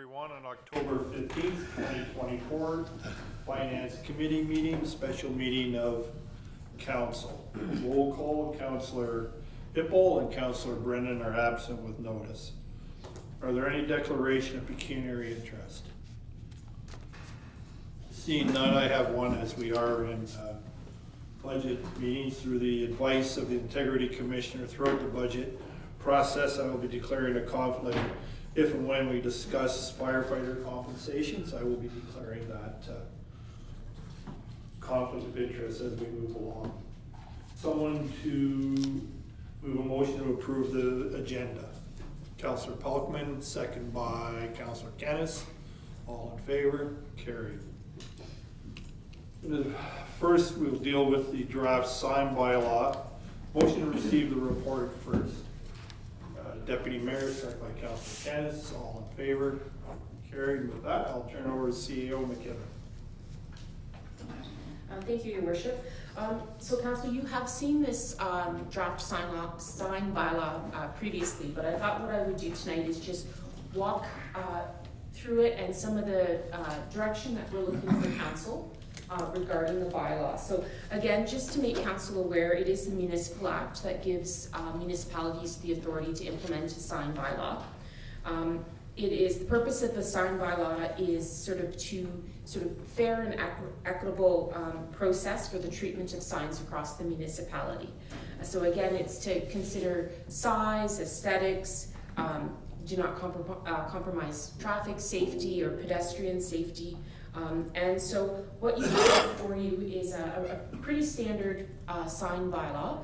everyone on October 15th, 2024, Finance Committee meeting, special meeting of Council. Roll call, Councillor Hippel and Councillor Brennan are absent with notice. Are there any declaration of pecuniary interest? Seeing none, I have one, as we are in budget meetings. Through the advice of the Integrity Commissioner throughout the budget process, I will be declaring a conflict. If and when we discuss firefighter compensations, I will be declaring that conflict of interest as we move along. Someone to move a motion to approve the agenda. Councillor Pelkman, second by Councillor Kennis. All in favor? Carried. First, we'll deal with the draft sign bylaw. Motion to receive the report first. Deputy Mayor, second by Councillor Kennis. All in favor? Carried. With that, I'll turn over to CEO McKibben. Thank you, Your Worship. So, Council, you have seen this draft sign bylaw previously, but I thought what I would do tonight is just walk through it and some of the direction that we're looking for Council regarding the bylaw. So, again, just to make Council aware, it is the Municipal Act that gives municipalities the authority to implement a sign bylaw. It is, the purpose of the sign bylaw is sort of fair and equitable process for the treatment of signs across the municipality. So again, it's to consider size, aesthetics, do not compromise traffic safety or pedestrian safety. And so what you have for you is a pretty standard sign bylaw.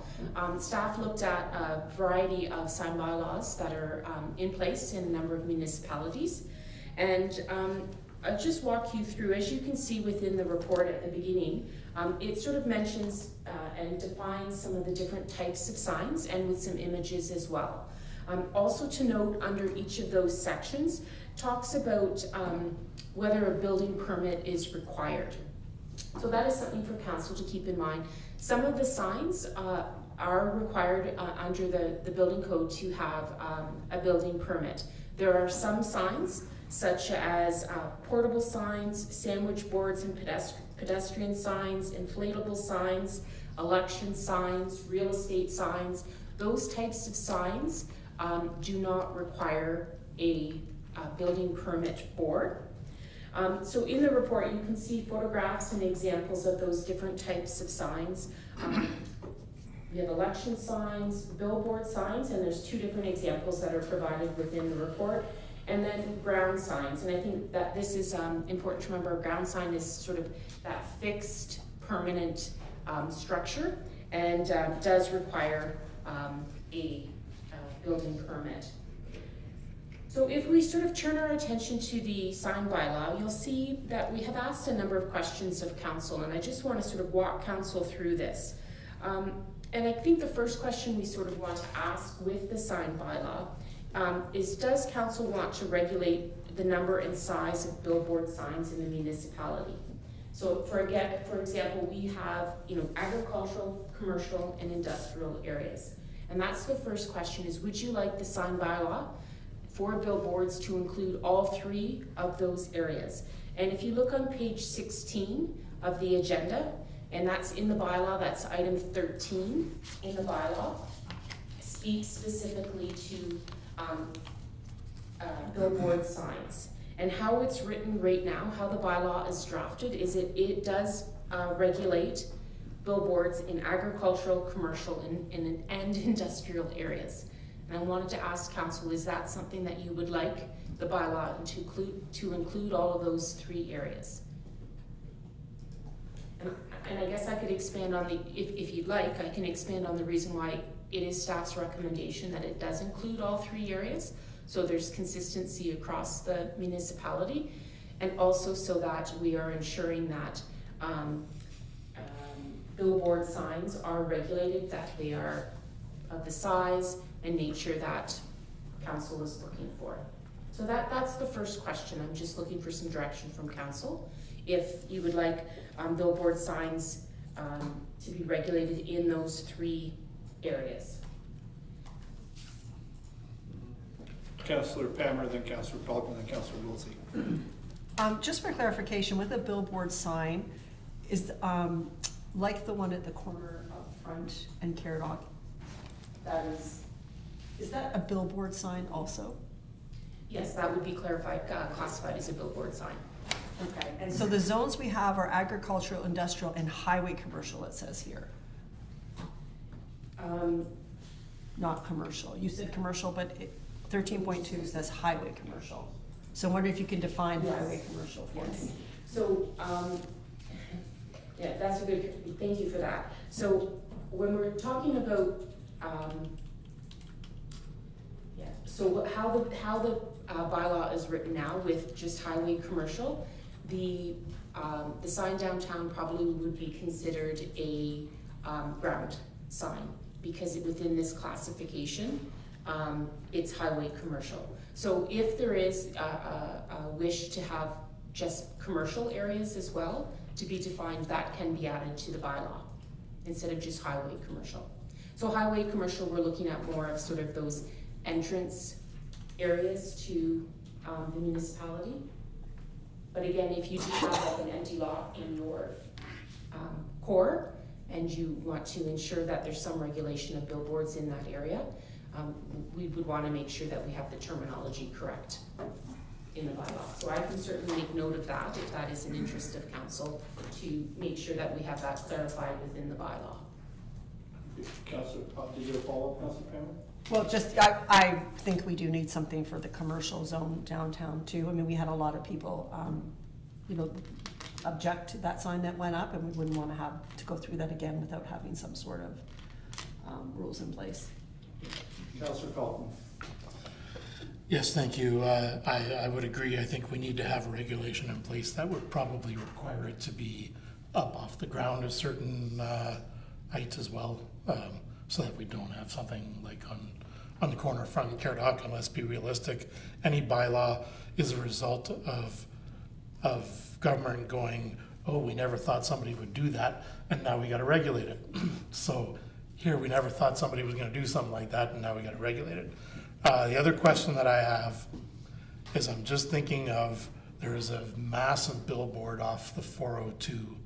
Staff looked at a variety of sign bylaws that are in place in a number of municipalities. And I'll just walk you through, as you can see within the report at the beginning, it sort of mentions and defines some of the different types of signs and with some images as well. Also to note, under each of those sections, talks about whether a building permit is required. So that is something for Council to keep in mind. Some of the signs are required under the building code to have a building permit. There are some signs, such as portable signs, sandwich boards and pedestrian signs, inflatable signs, election signs, real estate signs. Those types of signs do not require a building permit for. So in the report, you can see photographs and examples of those different types of signs. We have election signs, billboard signs, and there's two different examples that are provided within the report. And then ground signs, and I think that this is important to remember. A ground sign is sort of that fixed, permanent structure, and does require a building permit. So if we sort of turn our attention to the sign bylaw, you'll see that we have asked a number of questions of Council, and I just want to sort of walk Council through this. And I think the first question we sort of want to ask with the sign bylaw is, does Council want to regulate the number and size of billboard signs in the municipality? So for example, we have agricultural, commercial, and industrial areas. And that's the first question, is would you like the sign bylaw for billboards to include all three of those areas? And if you look on page 16 of the agenda, and that's in the bylaw, that's item 13 in the bylaw, speaks specifically to billboard signs. And how it's written right now, how the bylaw is drafted, is it does regulate billboards in agricultural, commercial, and industrial areas. And I wanted to ask Council, is that something that you would like the bylaw to include all of those three areas? And I guess I could expand on if you'd like, I can expand on the reason why it is staff's recommendation that it does include all three areas. So there's consistency across the municipality, and also so that we are ensuring that billboard signs are regulated, that they are of the size and nature that Council is looking for. So that's the first question. I'm just looking for some direction from Council. If you would like billboard signs to be regulated in those three areas. Councillor Palmer, then Councillor Pelkman, then Councillor Wilsey. Just for clarification, with a billboard sign, is like the one at the corner of Front and Caradoc, is that a billboard sign also? Yes, that would be classified as a billboard sign. Okay. And so the zones we have are agricultural, industrial, and highway commercial, it says here. Not commercial. You said commercial, but 13.2 says highway commercial. So I wonder if you can define highway commercial for me. So, yeah, that's a good, thank you for that. So when we're talking about, so how the bylaw is written now with just highway commercial, the sign downtown probably would be considered a ground sign, because within this classification, it's highway commercial. So if there is a wish to have just commercial areas as well to be defined, that can be added to the bylaw instead of just highway commercial. So highway commercial, we're looking at more of sort of those entrance areas to the municipality. But again, if you do have like an empty lot in your core and you want to ensure that there's some regulation of billboards in that area, we would want to make sure that we have the terminology correct in the bylaw. So I can certainly make note of that if that is an interest of council, to make sure that we have that clarified within the bylaw. Councillor, did you have a follow-up, Councillor Palmer? Well, just, I think we do need something for the commercial zone downtown too. I mean, we had a lot of people, object to that sign that went up, and we wouldn't want to have to go through that again without having some sort of rules in place. Councillor Pelkman. Yes, thank you. I would agree. I think we need to have a regulation in place that would probably require it to be up off the ground a certain height as well, so that we don't have something like on the corner of Front and Caradoc. And let's be realistic, any bylaw is a result of government going, oh, we never thought somebody would do that, and now we got to regulate it. So here, we never thought somebody was going to do something like that, and now we got to regulate it. The other question that I have is, I'm just thinking of, there is a massive billboard off the 402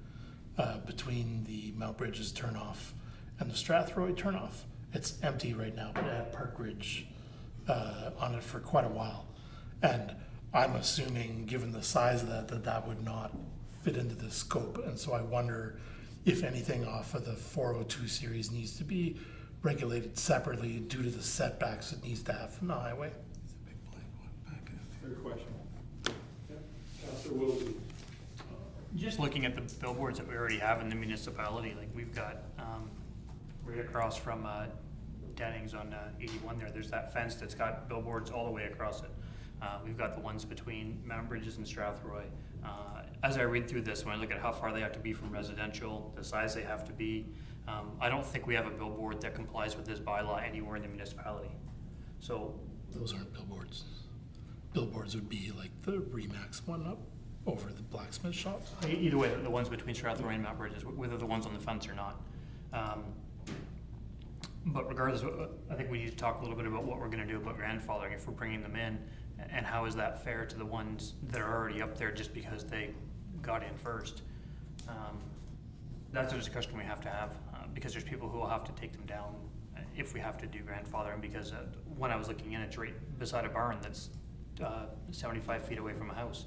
between the Mount Bridges turnoff and the Strathroy turnoff. It's empty right now, but it had Park Ridge on it for quite a while. And I'm assuming, given the size of that would not fit into the scope. And so I wonder if anything off of the 402 series needs to be regulated separately due to the setbacks it needs to have from the highway. Fair question. Yeah. Councillor Wilsey. Just looking at the billboards that we already have in the municipality, like we've got right across from Dennings on 81 there's that fence that's got billboards all the way across it. We've got the ones between Mount Bridges and Strathroy. As I read through this, when I look at how far they have to be from residential, the size they have to be, I don't think we have a billboard that complies with this bylaw anywhere in the municipality. So Those aren't billboards. Billboards would be like the Remax one up over the blacksmith shop. either way, the ones between Strathroy and Mount Bridges, whether the ones on the fence or not. But regardless, I think we need to talk a little bit about what we're going to do about grandfathering if we're bringing them in, and how is that fair to the ones that are already up there just because they got in first. That's a discussion we have to have, because there's people who will have to take them down if we have to do grandfathering, because when I was looking in, it's right beside a barn that's 75 feet away from a house.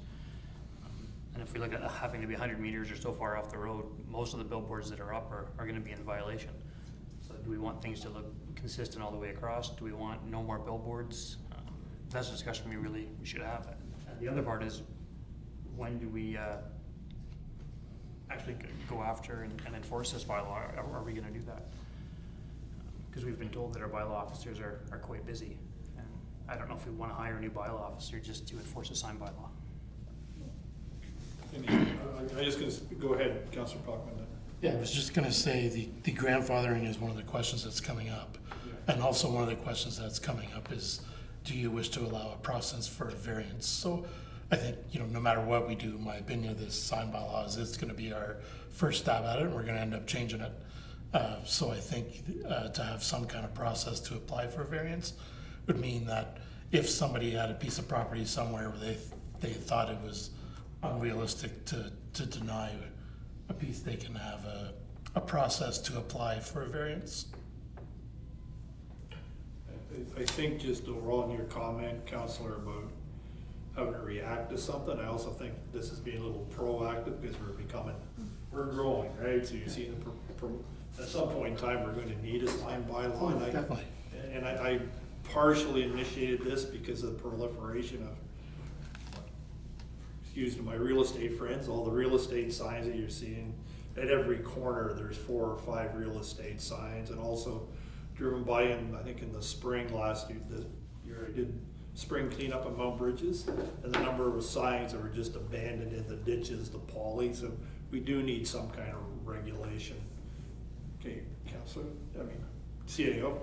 And if we look at having to be 100 meters or so far off the road, most of the billboards that are up are going to be in violation. So do we want things to look consistent all the way across? Do we want no more billboards? That's a discussion we should have. And the other part is, when do we actually go after and enforce this bylaw? Are we going to do that? Because we've been told that our bylaw officers are quite busy. And I don't know if we want to hire a new bylaw officer just to enforce a sign bylaw. I'm just going to go ahead, Councillor Pelkman. Yeah, I was just going to say the grandfathering is one of the questions that's coming up. And also one of the questions that's coming up is, do you wish to allow a process for variance? So I think, no matter what we do, my opinion of this sign bylaw is it's going to be our first stab at it, and we're going to end up changing it. So I think to have some kind of process to apply for variance would mean that if somebody had a piece of property somewhere where they thought it was unrealistic to deny a piece, they can have a process to apply for a variance. I think just overall in your comment, Counselor, about having to react to something, I also think this is being a little proactive because we're growing, right? So you see, at some point in time, we're going to need a sign bylaw. And Definitely. And I partially initiated this because of the proliferation of, excuse my real estate friends, all the real estate signs that you're seeing. At every corner, there's 4 or 5 real estate signs, and also driven by I think in the spring last year, I did spring cleanup at Mount Bridges, and the number of signs that were just abandoned in the ditches, the poly, so we do need some kind of regulation. Okay, Councilor, CAO.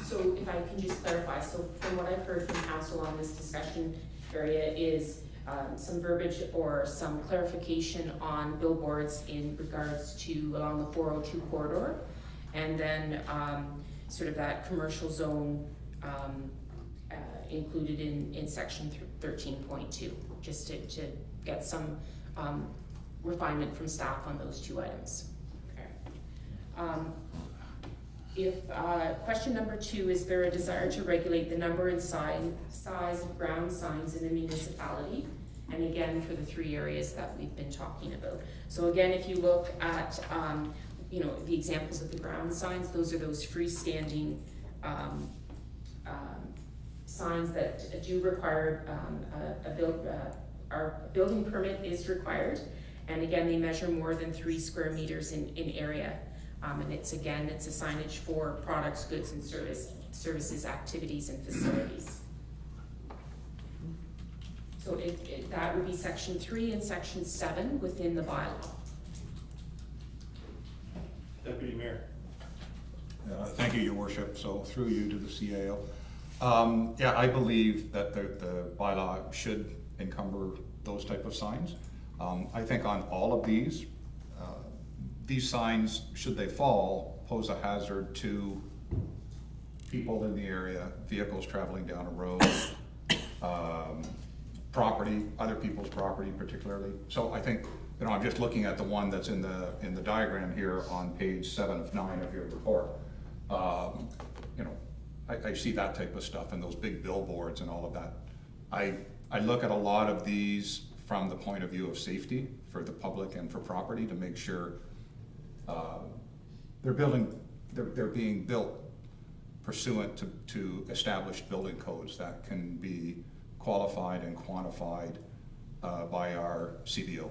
So if I can just clarify, so from what I've heard from council on this discussion area is some verbiage or some clarification on billboards in regards to along the 402 corridor, and then sort of that commercial zone included in section 13.2, just to get some refinement from staff on those 2 items. Question number 2, is there a desire to regulate the number and size of ground signs in the municipality? And again, for the 3 areas that we've been talking about. So again, if you look at the examples of the ground signs, those are those freestanding signs that do require our building permit is required. And again, they measure more than 3 square meters in area. And it's a signage for products, goods, and services, activities, and facilities. So that would be section 3 and section 7 within the bylaw. Deputy Mayor. Thank you, Your Worship. So through you to the CAO. Yeah, I believe that the bylaw should encumber those type of signs. I think on all of these signs, should they fall, pose a hazard to people in the area, vehicles traveling down a road, property, other people's property particularly. So I think, I'm just looking at the one that's in the diagram here on page 7 of 9 of your report. I see that type of stuff and those big billboards and all of that. I look at a lot of these from the point of view of safety for the public and for property to make sure they're being built pursuant to established building codes that can be qualified and quantified by our CBO,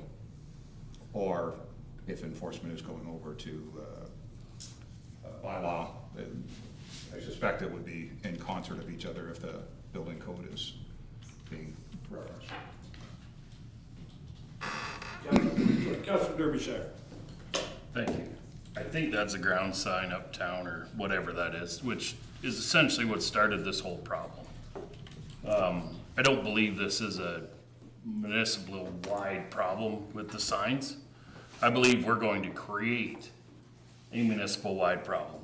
or if enforcement is going over to bylaw, I suspect it would be in concert of each other if the building code is being referenced. Councilor Derbyshire. Thank you. I think that's a ground sign uptown or whatever that is, which is essentially what started this whole problem. I don't believe this is a municipal-wide problem with the signs. I believe we're going to create a municipal-wide problem.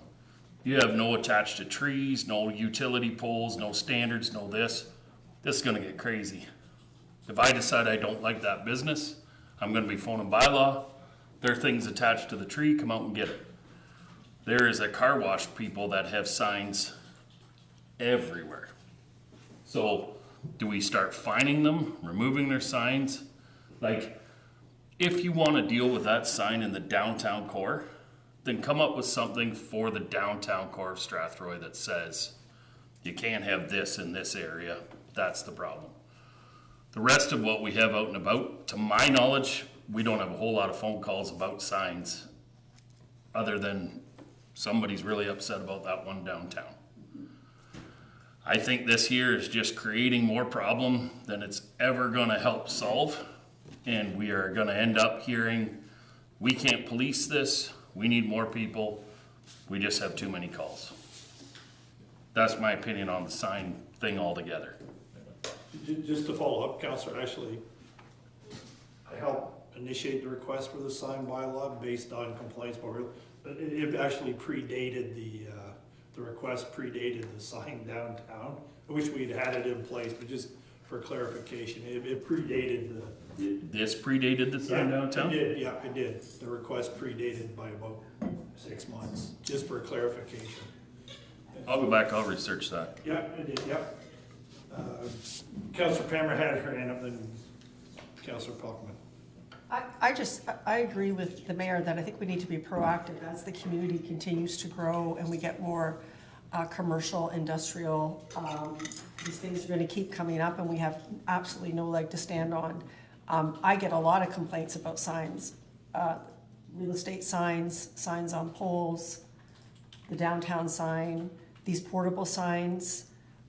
You have no attached to trees, no utility poles, no standards, no this. This is gonna get crazy. If I decide I don't like that business, I'm gonna be phoning bylaw. There are things attached to the tree, come out and get it. There is a car wash people that have signs everywhere. So do we start fining them, removing their signs? Like, if you wanna deal with that sign in the downtown core, then come up with something for the downtown core of Strathroy that says you can't have this in this area. That's the problem. The rest of what we have out and about, to my knowledge, we don't have a whole lot of phone calls about signs other than somebody's really upset about that one downtown. I think this here is just creating more problem than it's ever gonna help solve. And we are gonna end up hearing, we can't police this, we need more people, we just have too many calls. That's my opinion on the sign thing altogether. Just to follow up, Councilor, actually, I helped initiate the request for the sign bylaw based on complaints, but it actually predated the request predated the sign downtown. I wish we'd had it in place, but just for clarification, it predated the. This predated the sign Yeah, downtown? It did, yeah, it did. The request predated by about 6 months, just for clarification. I'll go back, I'll research that. Yeah, it did, yeah. Councillor Pammer had her hand up, then Councillor Pelkman. I agree with the mayor that I think we need to be proactive as the community continues to grow and we get more commercial, industrial. These things are gonna keep coming up and we have absolutely no leg to stand on. I get a lot of complaints about signs, real estate signs, signs on poles, the downtown sign, these portable signs.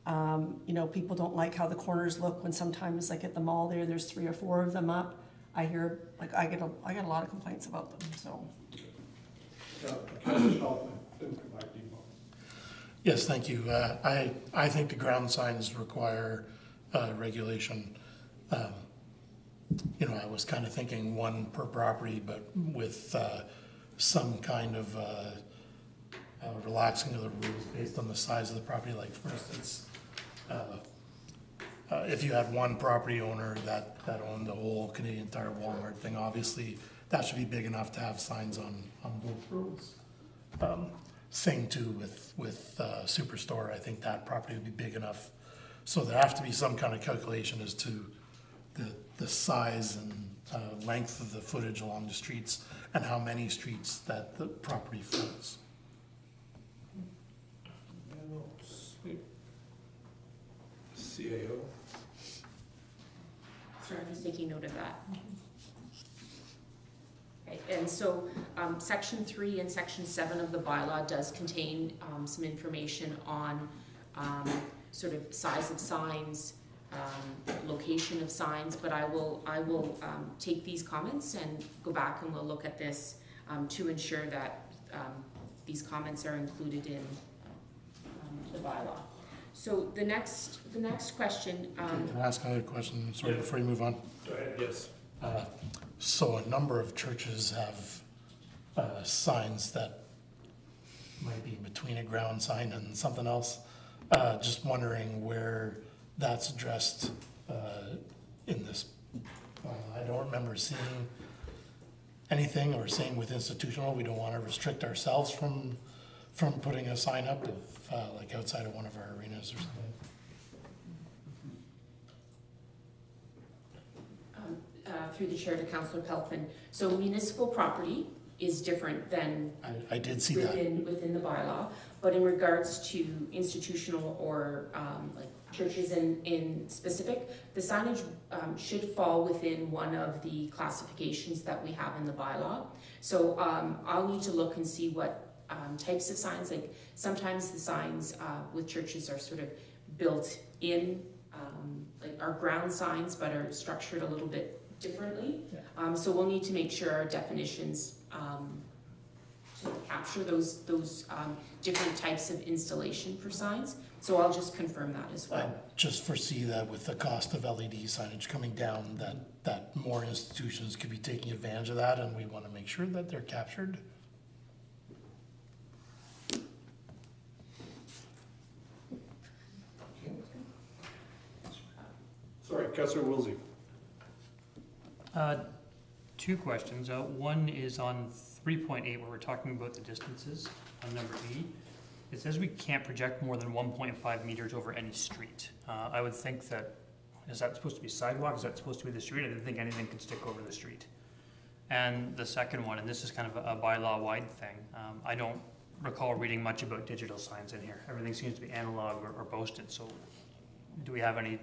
You know, people don't like how the corners look when sometimes, like at the mall there's 3 or 4 of them up. I hear, like, I get a lot of complaints about them, so. Councillor Pelkman, then come back to you. Yes, thank you. I think the ground signs require regulation. You know, I was kind of thinking 1 per property, but with some kind of relaxing of the rules based on the size of the property. Like, for instance, if you had 1 property owner that owned the whole Canadian Tire Walmart thing, obviously that should be big enough to have signs on both roads. Same too with Superstore. I think that property would be big enough. So there have to be some kind of calculation as to the size and length of the footage along the streets and how many streets that the property fronts. CAO. Sorry, I'm just taking note of that. Okay, and so, section 3 and section 7 of the bylaw does contain, some information on, sort of size of signs, location of signs, but I will take these comments and go back and we'll look at this, to ensure that, these comments are included in, the bylaw. So the next question, Can I ask another question, sorry, Yeah. before you move on? Go ahead, yes. So a number of churches have signs that might be between a ground sign and something else. Just wondering where that's addressed in this. I don't remember seeing anything or saying with institutional, we don't want to restrict ourselves from putting a sign up if, like outside of one of our arenas or something. through the chair to Councillor Pelkman. So municipal property is different than I did see that. within the bylaw, but in regards to institutional or like churches in specific, the signage should fall within one of the classifications that we have in the bylaw. So I'll need to look and see what types of signs, like sometimes the signs with churches are sort of built in, like our ground signs, but are structured a little bit differently. Yeah. So we'll need to make sure our definitions to capture those different types of installation for signs. So I'll just confirm that as I well. just foresee that with the cost of LED signage coming down, that more institutions could be taking advantage of that, and we want to make sure that they're captured. Sorry, Councillor Wilsey. 2 questions. One is on 3.8 where we're talking about the distances on number E. It says we can't project more than 1.5 meters over any street. I would think that, is that supposed to be sidewalk? Is that supposed to be the street? I didn't think anything could stick over the street. And the second one, and this is kind of a bylaw-wide thing, I don't recall reading much about digital signs in here. Everything seems to be analog or posted, so do we have any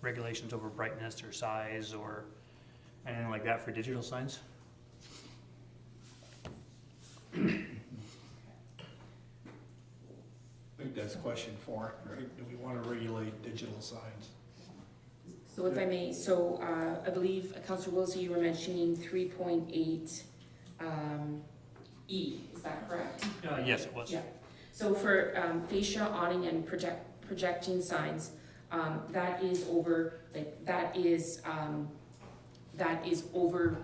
regulations over brightness or size or anything like that for digital signs? I think that's question 4, right? Do we want to regulate digital signs? So if I may, so I believe, Councillor Wilsey, you were mentioning 3.8 E, is that correct? Yes, it was. Yeah. So for fascia, awning, and projecting signs, that is over, like, that is over,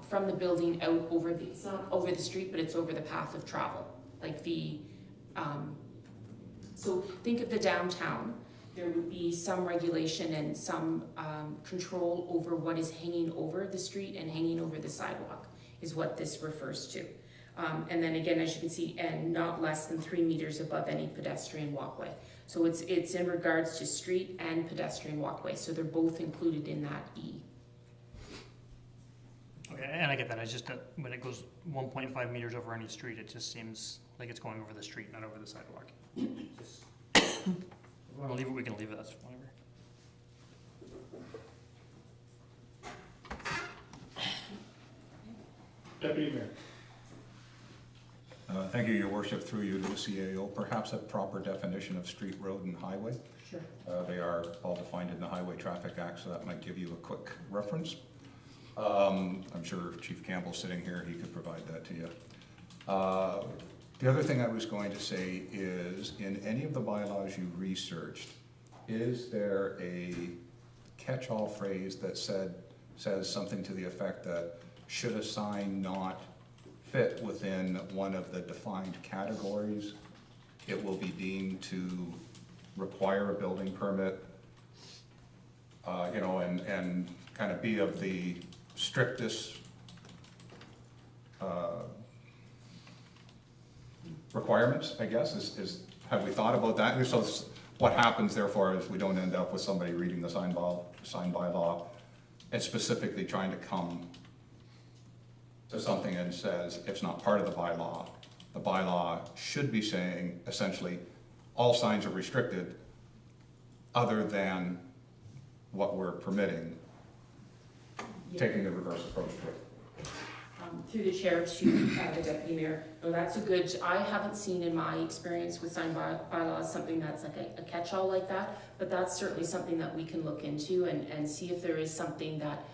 from the building out over the, it's not over the street, but it's over the path of travel. Like the So think of the downtown. There would be some regulation and some control over what is hanging over the street and hanging over the sidewalk is what this refers to. And then again, as you can see, and not less than 3 meters above any pedestrian walkway. So it's in regards to street and pedestrian walkway. So they're both included in that E. Okay, and I get that, it's just that when it goes 1.5 meters over any street, it just seems like it's going over the street, not over the sidewalk. Just- If we wanna leave it, we can leave it, that's whatever. Deputy Mayor. Thank you, Your Worship, through you to the CAO. Perhaps a proper definition of street, road, and highway. Sure. They are all defined in the Highway Traffic Act, so that might give you a quick reference. I'm sure Chief Campbell's sitting here, he could provide that to you. The other thing I was going to say is, in any of the bylaws you researched, is there a catch-all phrase that says something to the effect that should a sign not fit within one of the defined categories, it will be deemed to require a building permit, you know, and kind of be of the strictest requirements, I guess, have we thought about that? So what happens therefore is we don't end up with somebody reading the sign bylaw and specifically trying to come to something and says it's not part of the bylaw. The bylaw should be saying essentially all signs are restricted other than what we're permitting, taking the reverse approach to it. Through the chair to the deputy mayor. No, that's a good, I haven't seen in my experience with sign bylaws something that's like a catch-all like that, but that's certainly something that we can look into and see if there is something that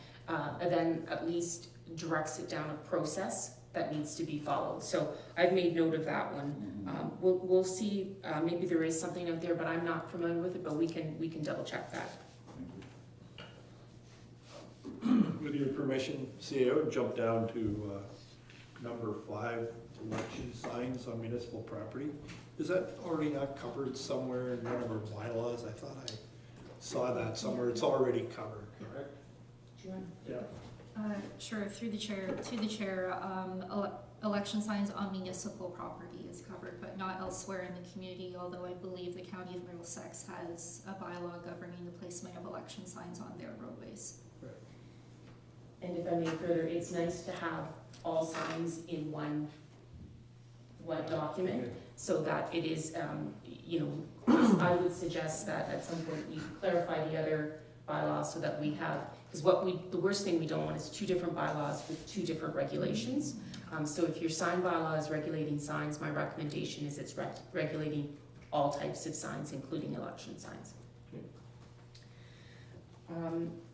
then at least directs it down a process that needs to be followed. So I've made note of that one. We'll see, maybe there is something out there, but I'm not familiar with it, but we can double check that. With your permission, CAO, jump down to number 5, election signs on municipal property. Is that already not covered somewhere in one of our bylaws? I thought I saw that somewhere. It's already covered, correct? Do you want? Yeah. Sure, through the chair, election signs on municipal property is covered, but not elsewhere in the community, although I believe the county of Middlesex has a bylaw governing the placement of election signs on their roadways. And if I may further, it's nice to have all signs in one document, so that it is, you know, I would suggest that at some point we clarify the other bylaws so that we have, because the worst thing we don't want is 2 different bylaws with 2 different regulations. So if your sign bylaw is regulating signs, my recommendation is it's regulating all types of signs, including election signs.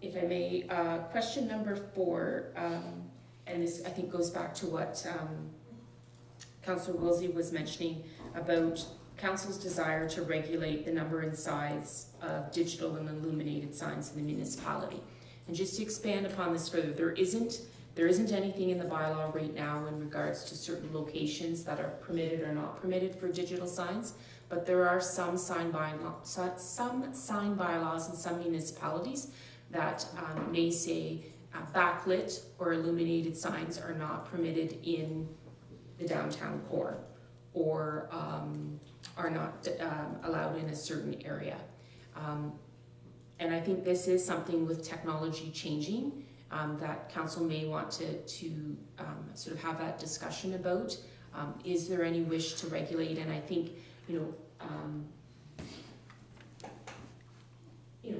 If I may, question number 4, and this I think goes back to what Councillor Woolsey was mentioning about Council's desire to regulate the number and size of digital and illuminated signs in the municipality. And just to expand upon this further, there isn't anything in the bylaw right now in regards to certain locations that are permitted or not permitted for digital signs. But there are some sign bylaws in some municipalities that may say backlit or illuminated signs are not permitted in the downtown core, or are not allowed in a certain area. And I think this is something with technology changing that council may want to sort of have that discussion about. Is there any wish to regulate? And I think, you know,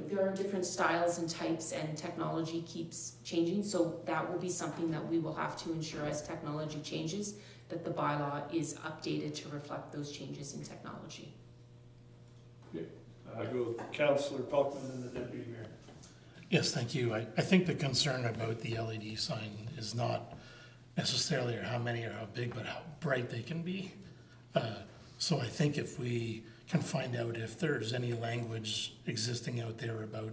there are different styles and types, and technology keeps changing, so that will be something that we will have to ensure as technology changes, that the bylaw is updated to reflect those changes in technology. I go with Councillor Pelkman and the Deputy Mayor. Yes, thank you. I think the concern about the LED sign is not necessarily how many or how big, but how bright they can be. So I think if we can find out if there's any language existing out there about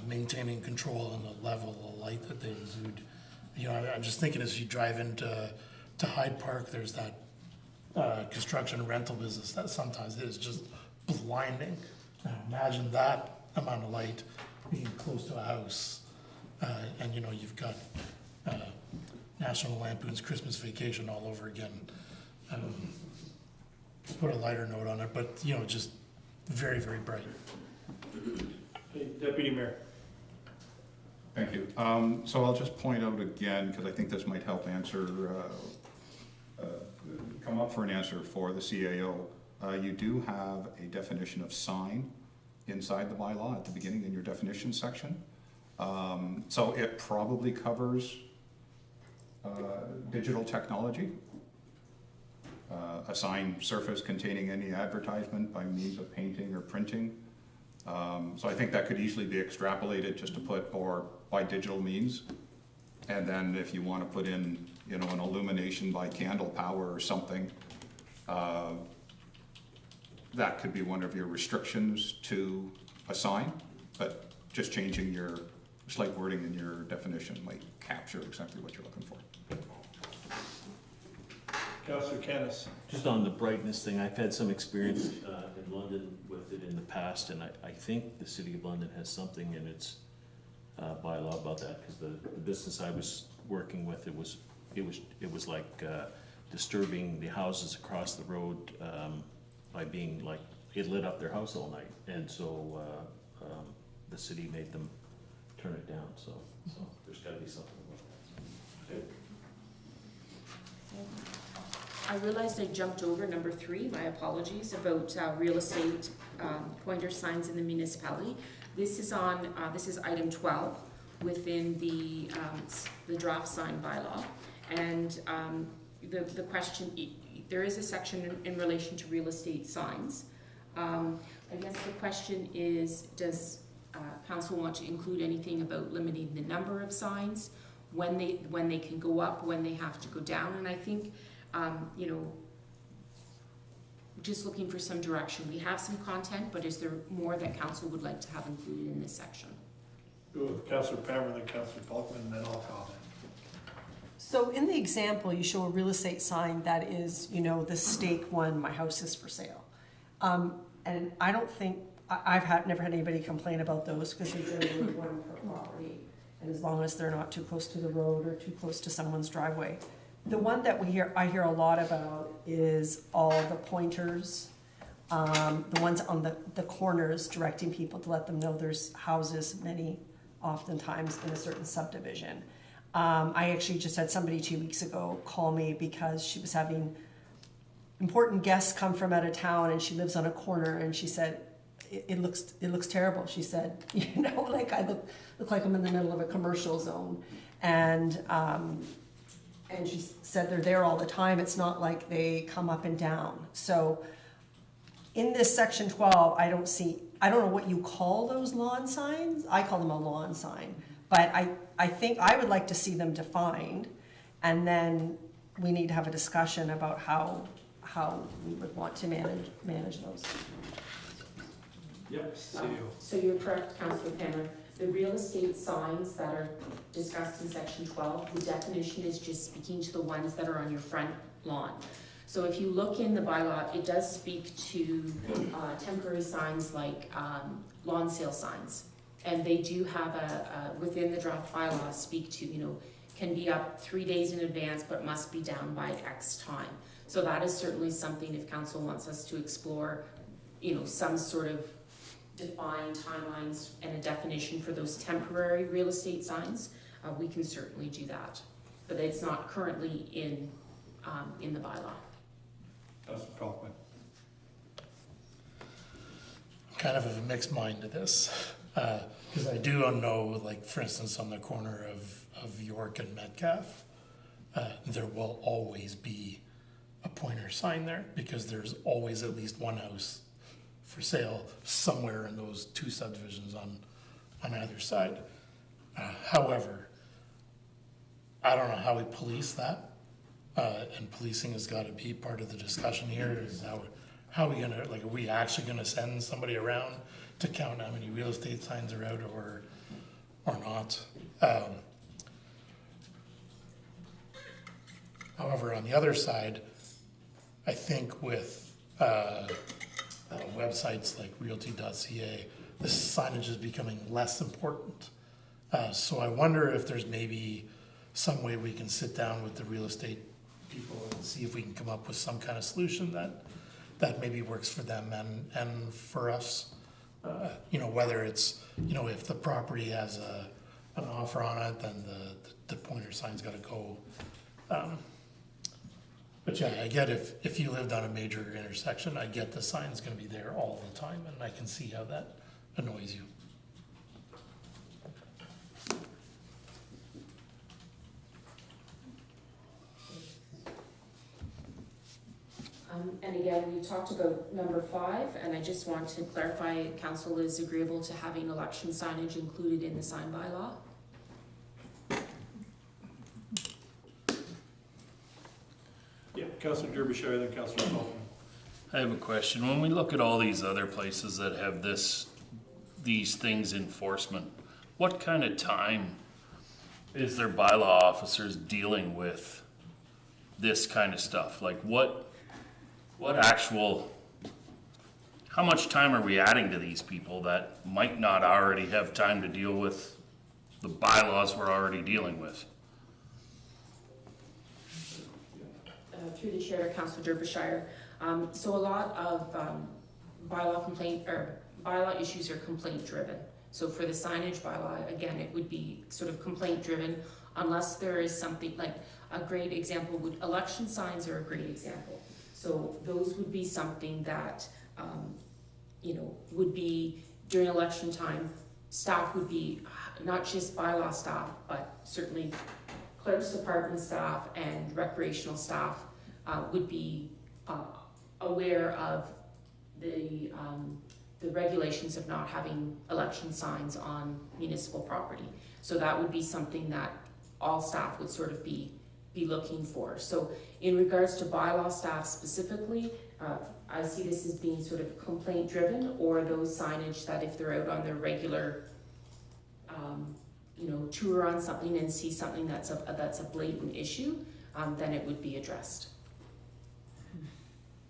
maintaining control on the level of light that they exude. You know, I'm just thinking as you drive into Hyde Park, there's that construction rental business that sometimes is just blinding. Now imagine that amount of light being close to a house, and you know, you've got National Lampoon's Christmas Vacation all over again. Put a lighter note on it, but you know, just very, very bright. Okay, Deputy Mayor. Thank you. So I'll just point out again, because I think this might help answer, come up for an answer for the CAO. You do have a definition of sign inside the bylaw at the beginning in your definition section. So it probably covers digital technology. A sign surface containing any advertisement by means of painting or printing. So I think that could easily be extrapolated just to put, or by digital means. And then if you want to put in, you know, an illumination by candle power or something, that could be one of your restrictions to a sign, but just changing your slight wording in your definition might capture exactly what you're looking for. Councillor Kennis. Just on the brightness thing, I've had some experience in London with it in the past, and I think the City of London has something in its bylaw about that, because the business I was working with, it was like disturbing the houses across the road by being like, it lit up their house all night, and so the city made them turn it down, so there's got to be something about that. Okay. I realized I jumped over number 3, my apologies, about real estate pointer signs in the municipality. This is on, this is item 12 within the draft sign bylaw. And the question, there is a section in relation to real estate signs. I guess the question is, does council want to include anything about limiting the number of signs, when they can go up, when they have to go down? And I think, you know, just looking for some direction. We have some content, but is there more that council would like to have included in this section? Go with Councillor Palmer, then Councillor Falkman, and then I'll comment. So in the example, you show a real estate sign that is, you know, the stake one, my house is for sale. And I don't think, I've never had anybody complain about those, because they're generally one per property. And as long as they're not too close to the road or too close to someone's driveway. The one that I hear a lot about is all the pointers, the ones on the corners directing people to let them know there's houses, many oftentimes in a certain subdivision. I actually just had somebody 2 weeks ago call me because she was having important guests come from out of town, and she lives on a corner, and she said, it looks terrible. She said, you know, like I look like I'm in the middle of a commercial zone. And she said they're there all the time. It's not like they come up and down. So in this section 12, I don't know what you call those lawn signs. I call them a lawn sign. But I think I would like to see them defined, and then we need to have a discussion about how we would want to manage those. Yep. So you're correct, Councillor Palmer. The real estate signs that are discussed in section 12, the definition is just speaking to the ones that are on your front lawn. So if you look in the bylaw, it does speak to temporary signs like lawn sale signs. And they do have within the draft bylaw, speak to, you know, can be up 3 days in advance, but must be down by X time. So that is certainly something, if council wants us to explore, you know, some sort of defined timelines and a definition for those temporary real estate signs, we can certainly do that. But it's not currently in the bylaw. Councillor Falkman. Kind of a mixed mind to this, because I do know, like for instance, on the corner of York and Metcalf, there will always be a pointer sign there, because there's always at least one house for sale somewhere in those 2 subdivisions on either side. However, I don't know how we police that, and policing has got to be part of the discussion here. Is how are we gonna, like, are we actually gonna send somebody around to count how many real estate signs are out or not? However, on the other side, I think with websites like realty.ca, this signage is becoming less important. So I wonder if there's maybe some way we can sit down with the real estate people and see if we can come up with some kind of solution that maybe works for them and for us. You know, whether it's, you know, if the property has an offer on it, then the pointer sign's gotta go. But yeah, I get if you lived on a major intersection, I get the sign's gonna be there all the time, and I can see how that annoys you. And again, we talked about number 5, and I just want to clarify, council is agreeable to having election signage included in the sign bylaw. Yeah, Councillor Derbyshire, then Councillor Pelton. I have a question. When we look at all these other places that have these things enforcement, what kind of time is their bylaw officers dealing with this kind of stuff? Like what actual, how much time are we adding to these people that might not already have time to deal with the bylaws we're already dealing with? Through the chair, Councillor Derbyshire. So a lot of bylaw issues are complaint driven. So for the signage bylaw, again, it would be sort of complaint driven unless there is something like a great example election signs are a great example. So those would be something that, you know, would be during election time, staff would be not just bylaw staff, but certainly clerk's department staff and recreational staff would be aware of the regulations of not having election signs on municipal property. So that would be something that all staff would sort of be looking for. So in regards to bylaw staff specifically, I see this as being sort of complaint driven, or those signage that if they're out on their regular you know, tour on something and see something that's a blatant issue, then it would be addressed.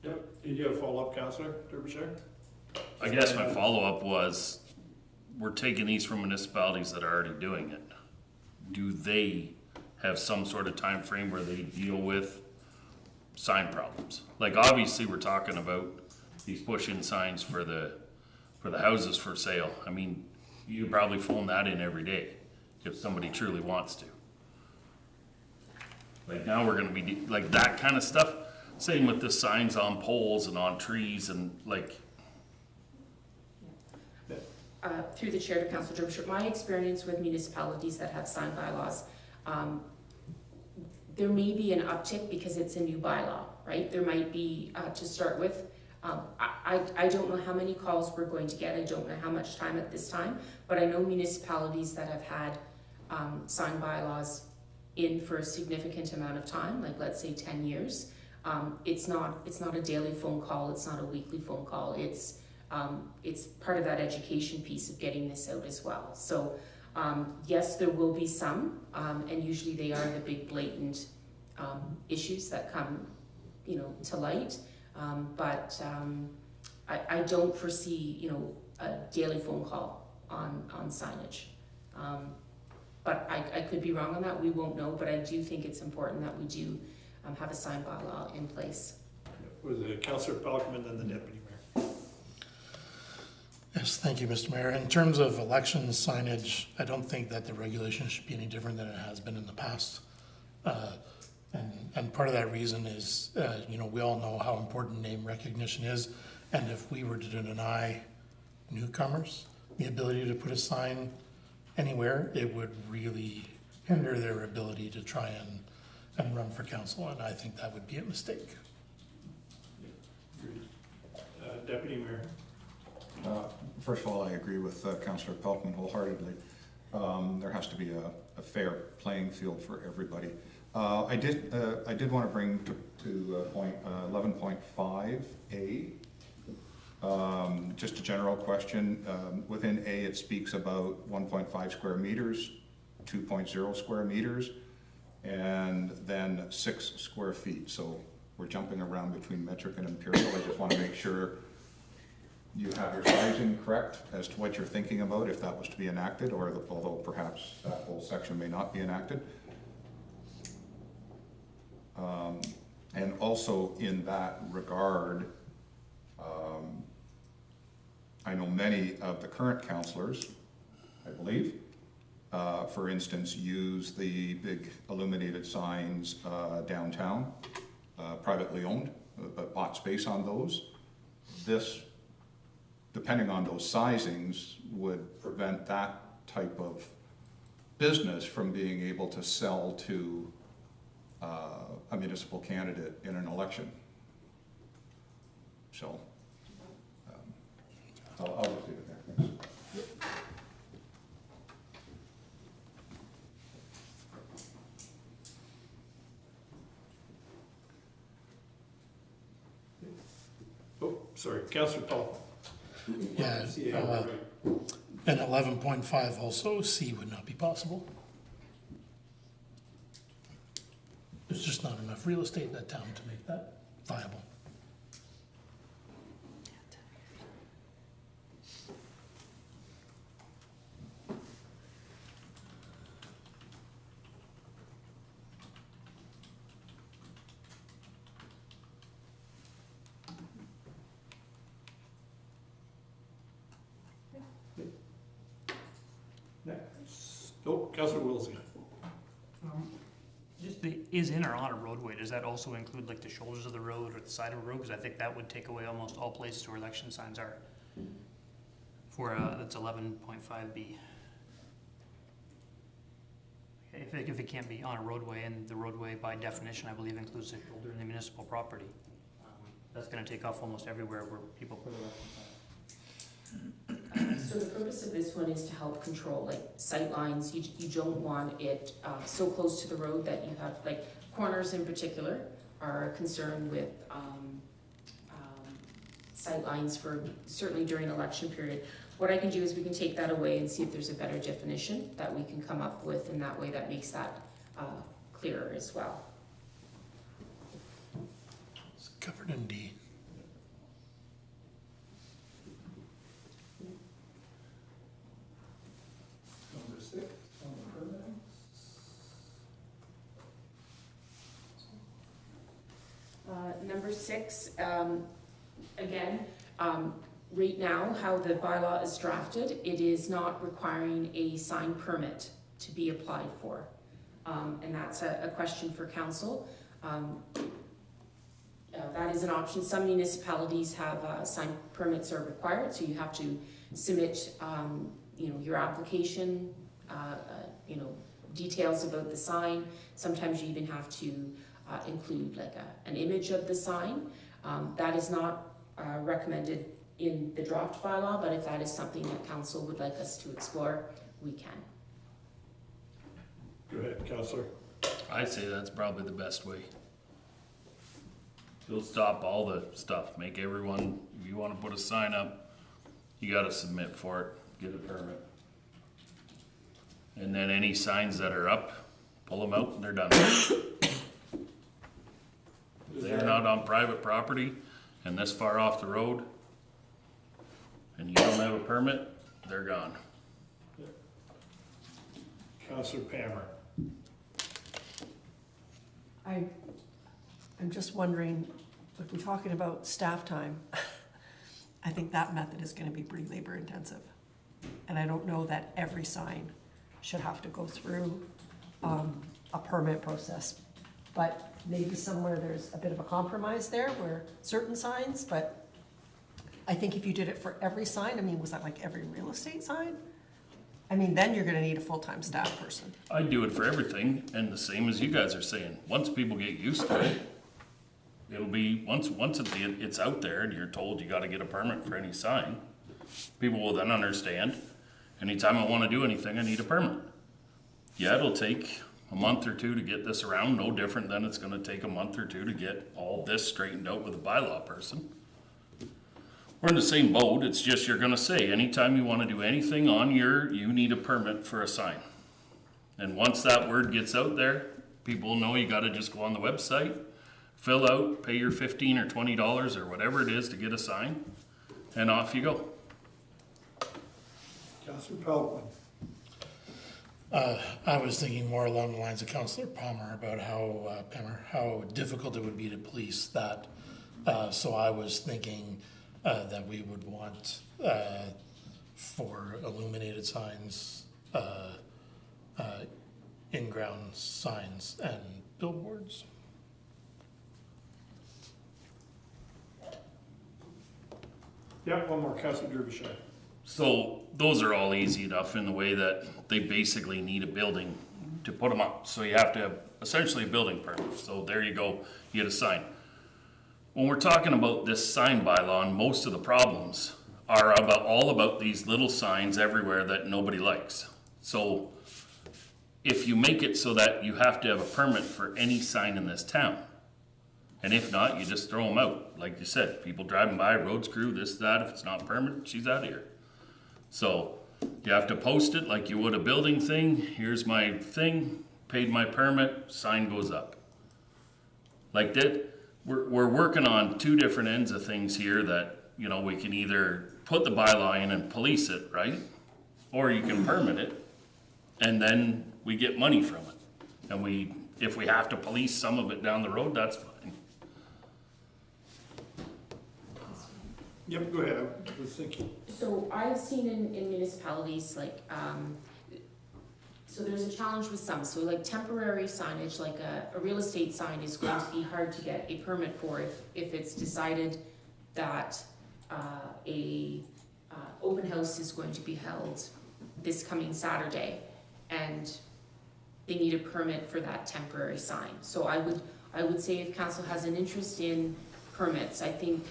Yep, did you have a follow-up, Councillor Derbyshire? I guess my follow-up was, we're taking these from municipalities that are already doing it. Do they have some sort of time frame where they deal with sign problems? Like obviously we're talking about these push-in signs for the houses for sale. I mean, you probably phone that in every day if somebody truly wants to. Like now we're gonna be like that kind of stuff. Same with the signs on poles and on trees and like. Through the chair to Councillor Derbyshire, my experience with municipalities that have sign bylaws, there may be an uptick because it's a new bylaw, right? There might be, to start with, I don't know how many calls we're going to get. I don't know how much time at this time, but I know municipalities that have had sign bylaws in for a significant amount of time, like let's say 10 years. It's not a daily phone call. It's not a weekly phone call. It's part of that education piece of getting this out as well. So yes, there will be some, and usually they are the big blatant issues that come, you know, to light. But I don't foresee, you know, a daily phone call on signage. But I could be wrong on that. We won't know, but I do think it's important that we do have a sign bylaw in place. Was it Councillor Pelton and then the Deputy Mayor? Yes, thank you, Mr. Mayor. In terms of election signage, I don't think that the regulation should be any different than it has been in the past. And part of that reason is, you know, we all know how important name recognition is. And if we were to deny newcomers the ability to put a sign anywhere, it would really hinder their ability to try and run for council. And I think that would be a mistake. Deputy Mayor. First of all, I agree with Councillor Pelton wholeheartedly. There has to be a fair playing field for everybody. I did want to bring to point 11.5A, just a general question. Within A, it speaks about 1.5 square meters, 2.0 square meters, and then 6 square feet. So we're jumping around between metric and imperial. I just want to make sure you have your sizing correct as to what you're thinking about, if that was to be enacted, or although perhaps that whole section may not be enacted. And also in that regard, I know many of the current councillors, I believe, for instance, use the big illuminated signs downtown, privately owned, but bought space on those. This, depending on those sizings, would prevent that type of business from being able to sell to a municipal candidate in an election. So, I'll just leave it there. Thanks. Oh, sorry, Councillor Paul. Yeah, and 11.5 also, C would not be possible. There's just not enough real estate in that town to make that viable. Next. Oh, Councillor Wilsey. Just the is in or on a roadway, does that also include like the shoulders of the road or the side of the road? Because I think that would take away almost all places where election signs are. For, that's 11.5B. If it can't be on a roadway, and the roadway by definition, I believe, includes the shoulder in the municipal property, that's gonna take off almost everywhere where people put election signs. So the purpose of this one is to help control like sight lines. You don't want it so close to the road that you have, like corners in particular are concerned with sight lines for certainly during election period. What I can do is we can take that away and see if there's a better definition that we can come up with, and that way that makes that clearer as well. It's covered in D. Number 6 on the permits. Number 6, again, right now, how the bylaw is drafted, it is not requiring a sign permit to be applied for. And that's a question for council. That is an option. Some municipalities have sign permits are required, so you have to submit, your application, details about the sign. Sometimes you even have to include like an image of the sign. That is not recommended in the draft bylaw, but if that is something that council would like us to explore, we can. Go ahead, Councillor. I'd say that's probably the best way. It'll stop all the stuff, make everyone, if you wanna put a sign up, you gotta submit for it, get a permit. And then any signs that are up, pull them out and they're done. They're not on private property and this far off the road, and you don't have a permit, they're gone. Councillor Palmer. I'm just wondering, if we're talking about staff time, I think that method is gonna be pretty labor intensive. And I don't know that every sign should have to go through a permit process. But maybe somewhere there's a bit of a compromise there where certain signs, but I think if you did it for every sign, I mean, was that like every real estate sign? I mean, then you're gonna need a full-time staff person. I'd do it for everything, and the same as you guys are saying, once people get used to it, it'll be, once it's out there and you're told you gotta get a permit for any sign, people will then understand, anytime I wanna do anything, I need a permit. Yeah, it'll take a month or two to get this around, no different than it's gonna take a month or two to get all this straightened out with a bylaw person. We're in the same boat, it's just you're gonna say, anytime you wanna do anything on you need a permit for a sign. And once that word gets out there, people know you gotta just go on the website, fill out, pay your $15 or $20 or whatever it is to get a sign, and off you go. Councillor Pelkman. I was thinking more along the lines of Councillor Palmer about how difficult it would be to police that. So I was thinking that we would want for illuminated signs, in-ground signs and billboards. Yeah, one more, Councillor Derbyshire. So those are all easy enough in the way that they basically need a building to put them up. So you have to have essentially a building permit. So there you go, you get a sign. When we're talking about this sign bylaw, and most of the problems are all about these little signs everywhere that nobody likes. So if you make it so that you have to have a permit for any sign in this town, and if not, you just throw them out. Like you said, people driving by, road crew, this, that, if it's not permitted, she's out of here. So you have to post it like you would a building thing. Here's my thing, paid my permit, sign goes up. Like that, we're working on two different ends of things here that, you know, we can either put the bylaw in and police it, right? Or you can permit it, and then we get money from it. And if we have to police some of it down the road, that's fine. Yep, go ahead, I was thinking. So I've seen in municipalities, like, so there's a challenge with some, so like temporary signage, like a real estate sign is going to be hard to get a permit for if it's decided that a open house is going to be held this coming Saturday, and they need a permit for that temporary sign. So I would say if council has an interest in permits, I think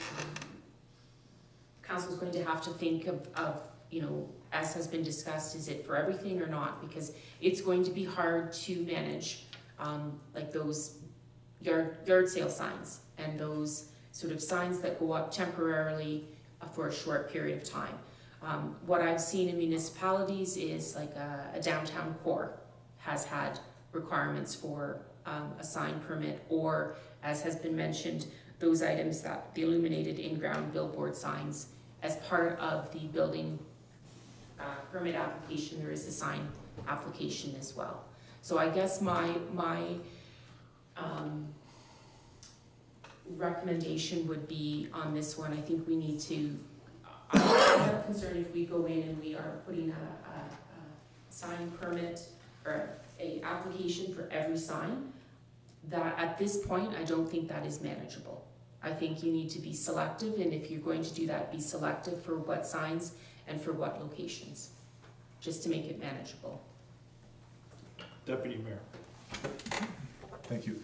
council's going to have to think of, you know, as has been discussed, is it for everything or not? Because it's going to be hard to manage, like those yard sale signs and those sort of signs that go up temporarily for a short period of time. What I've seen in municipalities is like a downtown core has had requirements for a sign permit, or as has been mentioned, those items that the illuminated in-ground billboard signs as part of the building permit application, there is a sign application as well. So I guess my recommendation would be on this one, I think we need to, I'm not concerned if we go in and we are putting a sign permit or a application for every sign, that at this point, I don't think that is manageable. I think you need to be selective, and if you're going to do that, be selective for what signs and for what locations, just to make it manageable. Deputy Mayor. Thank you.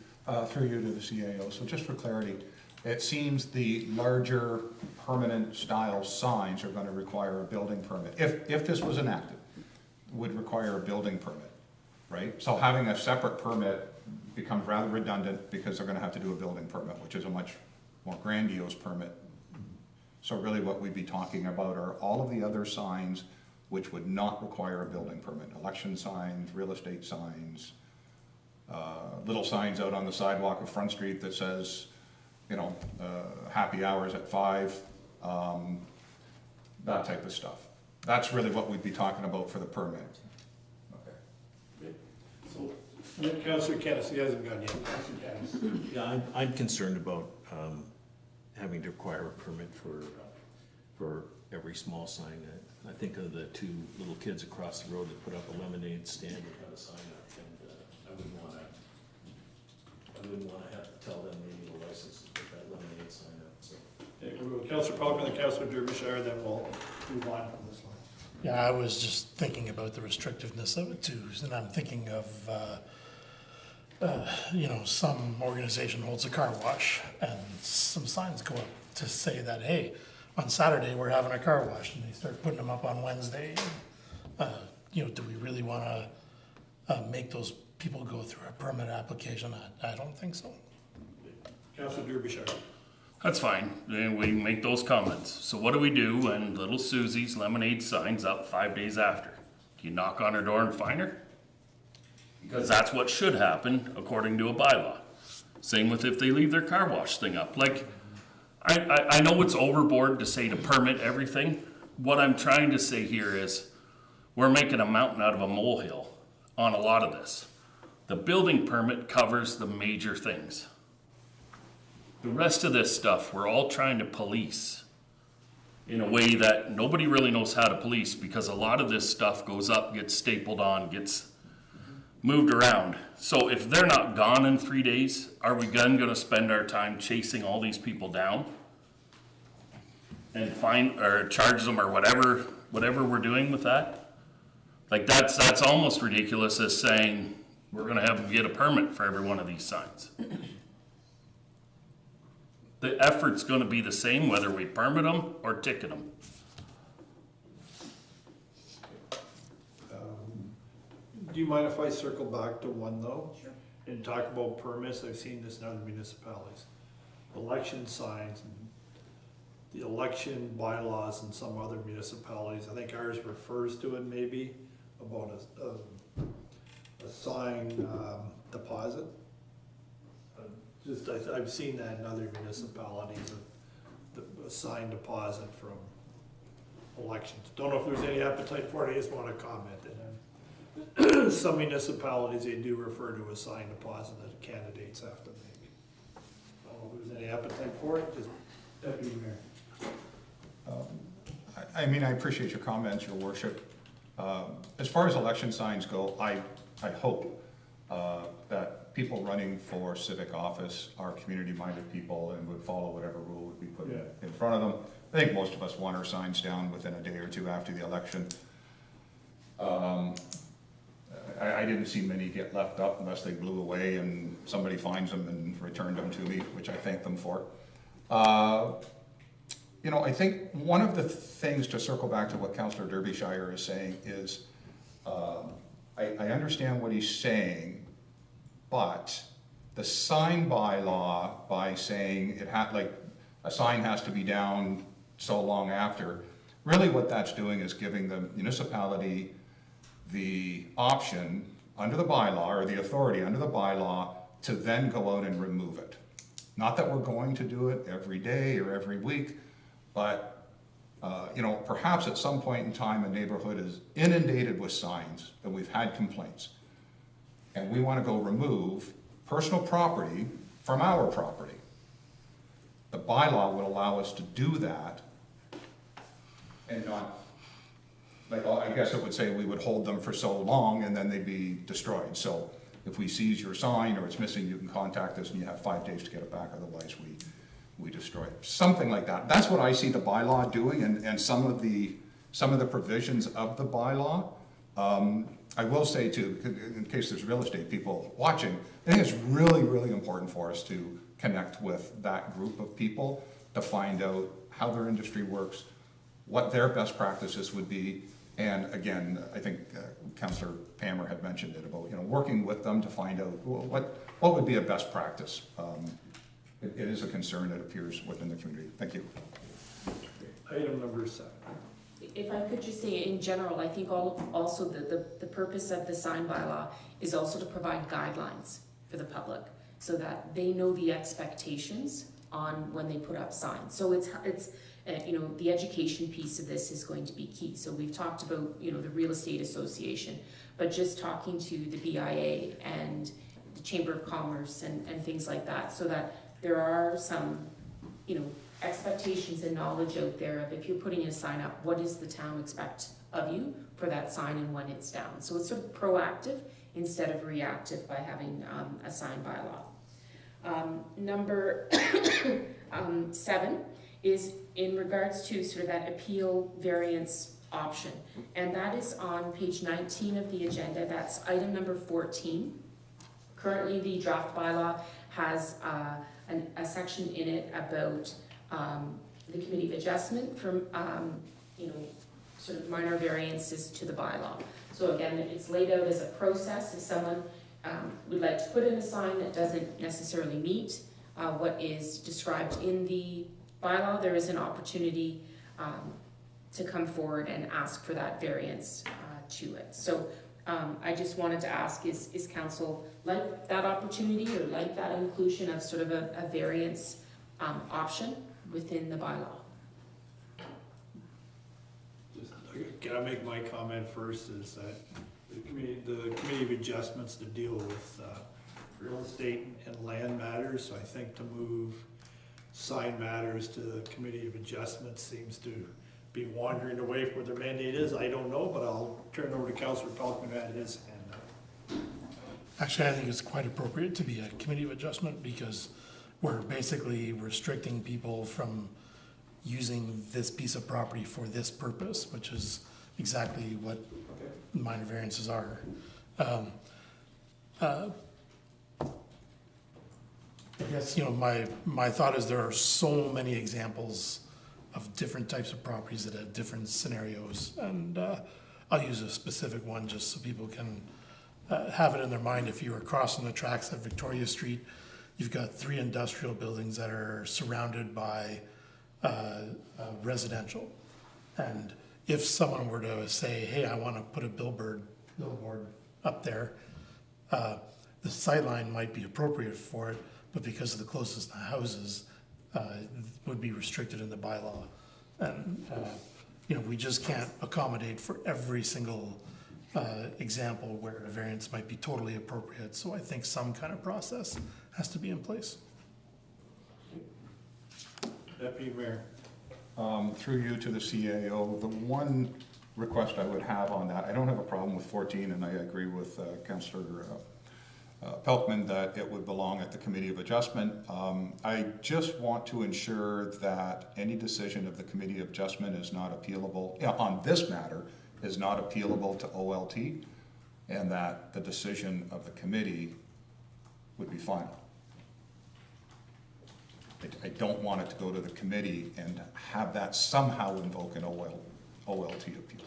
Through you to the CAO. So just for clarity, it seems the larger permanent style signs are going to require a building permit. If this was enacted, would require a building permit, right? So having a separate permit becomes rather redundant because they're going to have to do a building permit, which is a much more grandiose permit. So really what we'd be talking about are all of the other signs which would not require a building permit. Election signs, real estate signs, little signs out on the sidewalk of Front Street that says, you know, happy hours at 5, that type of stuff. That's really what we'd be talking about for the permit. Okay. So, Councillor Kennis, he hasn't gone yet. Councillor Kennis. Yeah, I'm concerned about having to require a permit for every small sign. I think of the two little kids across the road that put up a lemonade stand without a sign up, and I wouldn't want to have to tell them they need a license to put that lemonade sign up. So. Okay, we'll go with Councillor Pelkman and Councillor Derbyshire, then we'll move on from this one. Yeah, I was just thinking about the restrictiveness of it too, and I'm thinking of, you know, some organization holds a car wash and some signs go up to say that, hey, on Saturday we're having a car wash, and they start putting them up on Wednesday. You know, do we really want to make those people go through a permit application? I don't think so. Councillor Derbyshire. That's fine, then we make those comments. So what do we do when little Susie's lemonade sign's up 5 days after? Do you knock on her door and fine her? Because that's what should happen according to a bylaw. Same with if they leave their car wash thing up. Like, I know it's overboard to say to permit everything. What I'm trying to say here is we're making a mountain out of a molehill on a lot of this. The building permit covers the major things. The rest of this stuff, we're all trying to police in a way that nobody really knows how to police, because a lot of this stuff goes up, gets stapled on, gets moved around. So if they're not gone in 3 days, are we then gonna spend our time chasing all these people down and fine or charge them or whatever we're doing with that? Like that's almost ridiculous as saying we're gonna have them get a permit for every one of these signs. The effort's gonna be the same whether we permit them or ticket them. Do you mind if I circle back to one though? Sure. And talk about permits? I've seen this in other municipalities. Election signs, and the election bylaws in some other municipalities, I think ours refers to it maybe, about a sign deposit. I've seen that in other municipalities, a sign deposit from elections. Don't know if there's any appetite for it, I just want to comment. And some municipalities, they do refer to a sign deposit that candidates have to make. I don't know if there's any appetite for it, just Deputy Mayor. I mean, I appreciate your comments, your worship. As far as election signs go, I hope that people running for civic office are community-minded people and would follow whatever rule would be put in front of them. I think most of us want our signs down within a day or two after the election. I didn't see many get left up unless they blew away and somebody finds them and returned them to me, which I thank them for. You know, I think one of the things, to circle back to what Councillor Derbyshire is saying, is I understand what he's saying, but the sign bylaw, by saying it had, like, a sign has to be down so long after, really what that's doing is giving the municipality the option under the bylaw, or the authority under the bylaw, to then go out and remove it. Not that we're going to do it every day or every week, but you know, perhaps at some point in time a neighborhood is inundated with signs and we've had complaints, and we want to go remove personal property from our property. The bylaw would allow us to do that and not, like, I guess it would say we would hold them for so long and then they'd be destroyed. So if we seize your sign or it's missing, you can contact us and you have 5 days to get it back, otherwise we destroy it. Something like that. That's what I see the bylaw doing, and some of the provisions of the bylaw. I will say too, in case there's real estate people watching, I think it's really, really important for us to connect with that group of people to find out how their industry works, what their best practices would be. And again, I think Councillor Palmer had mentioned it about, you know, working with them to find out what would be a best practice. It is a concern that appears within the community. Thank you. Item number 7. If I could just say, in general, I think also the purpose of the sign bylaw is also to provide guidelines for the public, so that they know the expectations on when they put up signs. So it's you know, the education piece of this is going to be key. So we've talked about, you know, the Real Estate Association, but just talking to the BIA and the Chamber of Commerce and things like that, so that there are some, you know, expectations and knowledge out there of, if you're putting a sign up, what does the town expect of you for that sign and when it's down. So it's sort of proactive instead of reactive by having a sign bylaw. Number 7 is in regards to sort of that appeal variance option, and that is on page 19 of the agenda. That's item number 14. Currently, the draft bylaw has a section in it about the committee of adjustment from you know, sort of minor variances to the bylaw. So again, it's laid out as a process. If someone would like to put in a sign that doesn't necessarily meet what is described in the bylaw, there is an opportunity to come forward and ask for that variance to it. So I just wanted to ask, is council like that opportunity or like that inclusion of sort of a variance option within the bylaw? Just, can I make my comment first, is that the Committee of Adjustments to deal with real estate and land matters, so I think to move sign matters to the Committee of Adjustments seems to be wandering away from what their mandate is. I don't know, but I'll turn it over to Councillor Pelkman who had his hand up. Actually, I think it's quite appropriate to be a committee of adjustment because we're basically restricting people from using this piece of property for this purpose, which is exactly what minor variances are. I guess, you know, my thought is there are so many examples of different types of properties that have different scenarios, and I'll use a specific one just so people can have it in their mind. If you were crossing the tracks at Victoria Street, you've got 3 industrial buildings that are surrounded by residential. And if someone were to say, hey, I want to put a billboard up there, the sightline might be appropriate for it, but because of the closest houses, would be restricted in the bylaw. And, you know, we just can't accommodate for every single example where a variance might be totally appropriate. So I think some kind of process has to be in place. Deputy Mayor. Through you to the CAO, the one request I would have on that, I don't have a problem with 14, and I agree with Councillor Pelkman that it would belong at the Committee of Adjustment. I just want to ensure that any decision of the Committee of Adjustment is not appealable, on this matter, is not appealable to OLT, and that the decision of the committee would be final. I don't want it to go to the committee and have that somehow invoke an OLT appeal.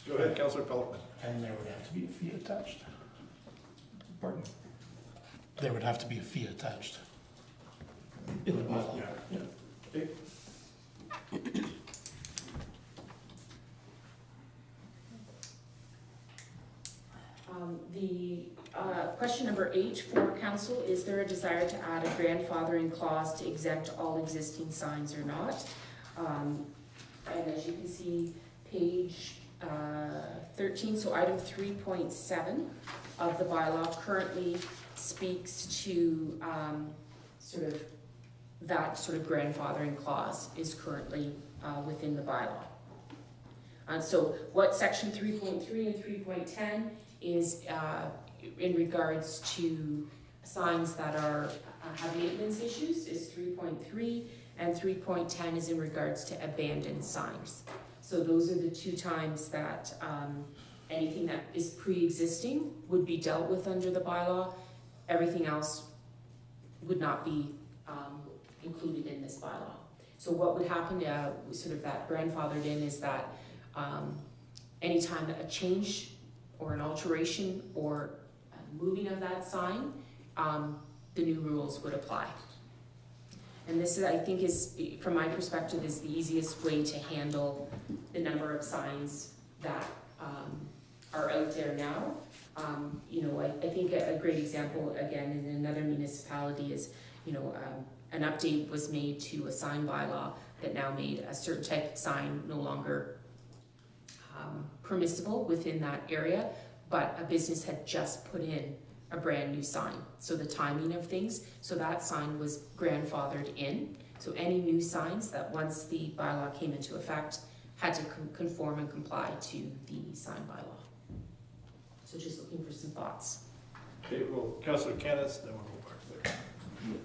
Go ahead, Councillor Pelkman. And there would have to be a fee attached. Pardon? There would have to be a fee attached. In the bylaw. Yeah. Okay. The question number 8 for council, is there a desire to add a grandfathering clause to exempt all existing signs or not? And as you can see, page 13, so item 3.7 of the bylaw currently speaks to sort of that sort of grandfathering clause is currently within the bylaw. So what section 3.3 and 3.10 is in regards to signs that are have maintenance issues is 3.3, and 3.10 is in regards to abandoned signs. So those are the 2 times that anything that is pre-existing would be dealt with under the bylaw. Everything else would not be included in this bylaw. So what would happen, sort of that grandfathered in, is that anytime a change or an alteration or moving of that sign, the new rules would apply. And this is, I think, is, from my perspective, is the easiest way to handle the number of signs that are out there now. You know, I think a great example, again, in another municipality is, you know, an update was made to a sign bylaw that now made a certain type of sign no longer permissible within that area, but a business had just put in a brand new sign. So the timing of things, so that sign was grandfathered in. So any new signs that once the bylaw came into effect had to conform and comply to the sign bylaw. So just looking for some thoughts. Okay, well, Councillor Kenneth, then we'll go back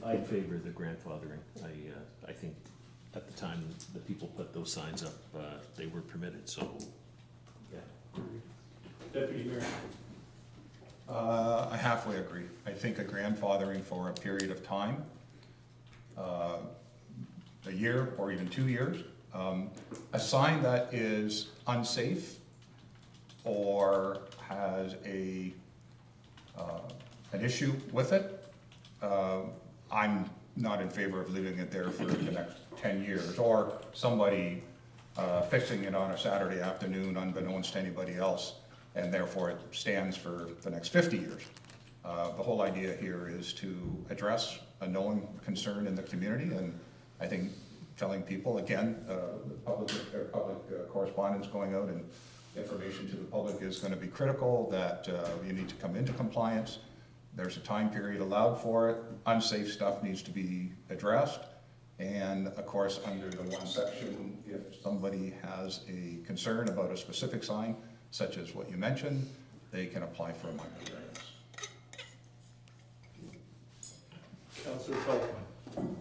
there. I favor the grandfathering. I think at the time the people put those signs up, they were permitted, so, yeah. Deputy Mayor. I halfway agree. I think a grandfathering for a period of time, a year or even 2 years, a sign that is unsafe or has an issue with it, I'm not in favor of leaving it there for the next 10 years, or somebody fixing it on a Saturday afternoon unbeknownst to anybody else and therefore it stands for the next 50 years. The whole idea here is to address a known concern in the community, and I think telling people, again, public correspondence going out and information to the public is going to be critical, that you need to come into compliance. There's a time period allowed for it. Unsafe stuff needs to be addressed. And of course, under the one section, if somebody has a concern about a specific sign, such as what you mentioned, they can apply for a minor variance. Councillor Feldman.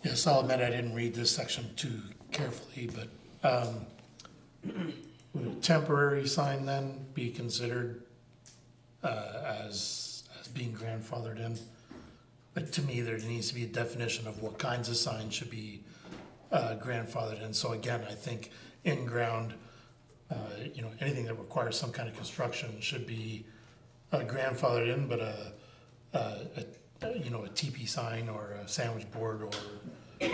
Yes, I'll admit I didn't read this section too carefully, but would a temporary sign then be considered as being grandfathered in? But to me, there needs to be a definition of what kinds of signs should be grandfathered in. So again, I think in-ground, anything that requires some kind of construction should be grandfathered in, but a teepee sign or a sandwich board or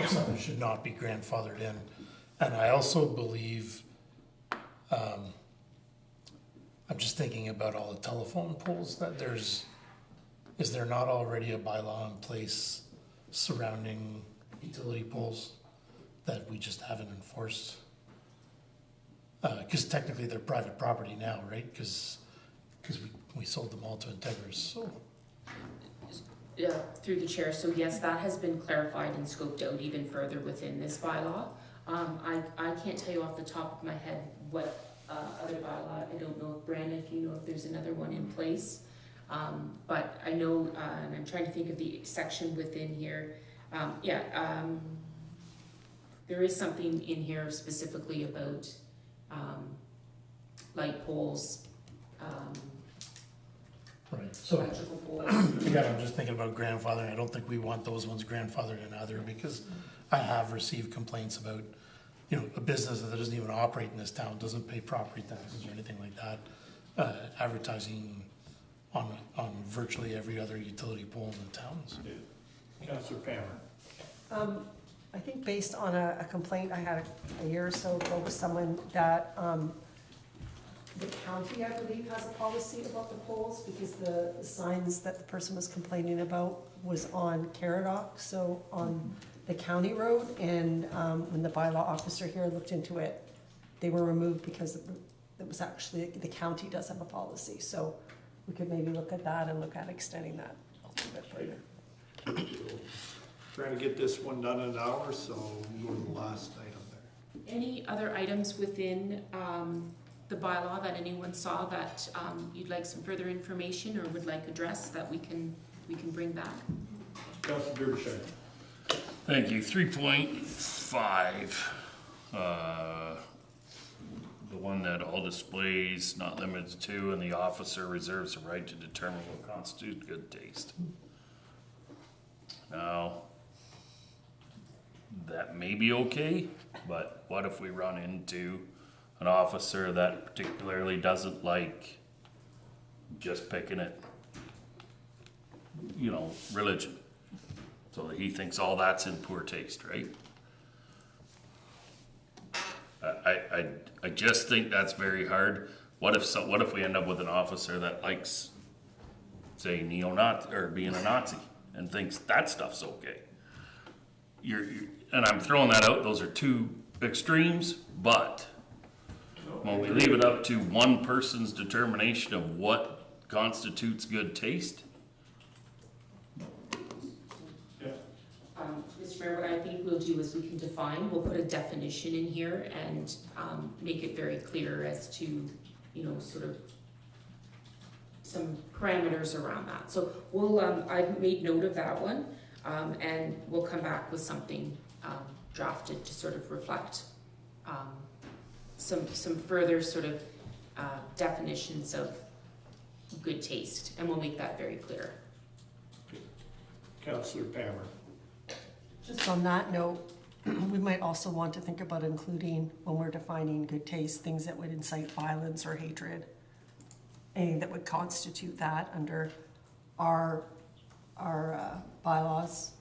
something should not be grandfathered in. And I also believe, I'm just thinking about all the telephone poles that is there not already a bylaw in place surrounding utility poles that we just haven't enforced? Because technically they're private property now, right? Because we sold them all to Integris, so. Through the chair, so yes, that has been clarified and scoped out even further within this bylaw. I can't tell you off the top of my head what other bylaw, I don't know if Brandon, if you know if there's another one in place. But I know, and I'm trying to think of the section within here. There is something in here specifically about light poles, Right, so electrical poles. again, I'm just thinking about grandfathering. I don't think we want those ones grandfathered in either, because I have received complaints about, a business that doesn't even operate in this town, doesn't pay property taxes or anything like that, advertising on virtually every other utility pole in the towns. Councillor Palmer. I think based on a complaint I had a year or so ago with someone that, the county, I believe, has a policy about the poles, because the signs that the person was complaining about was on Caradoc, so on the county road, and when the bylaw officer here looked into it, they were removed because it was actually, the county does have a policy, so we could maybe look at that and look at extending that a little bit further. Trying to get this one done in an hour, so we'll go to the last item there. Any other items within the bylaw that anyone saw that you'd like some further information or would like addressed that we can bring back? Councillor Derbyshire. Thank you. 3.5. The one that all displays not limited to, and the officer reserves the right to determine what constitutes good taste. Now, that may be okay, but what if we run into an officer that particularly doesn't like just picking at, religion? So that he thinks all that's in poor taste, right? I just think that's very hard. What if we end up with an officer that likes, say, neo-Nazi or being a Nazi and thinks that stuff's okay? And I'm throwing that out. Those are two extremes, but when we leave it up to one person's determination of what constitutes good taste. Mr. Mayor, what I think we'll do is we'll put a definition in here and make it very clear as to, sort of some parameters around that. So I've made note of that one, and we'll come back with something drafted to sort of reflect some further sort of definitions of good taste, and we'll make that very clear. Councillor Palmer. Just on that note, we might also want to think about including, when we're defining good taste, things that would incite violence or hatred. Anything that would constitute that under our bylaws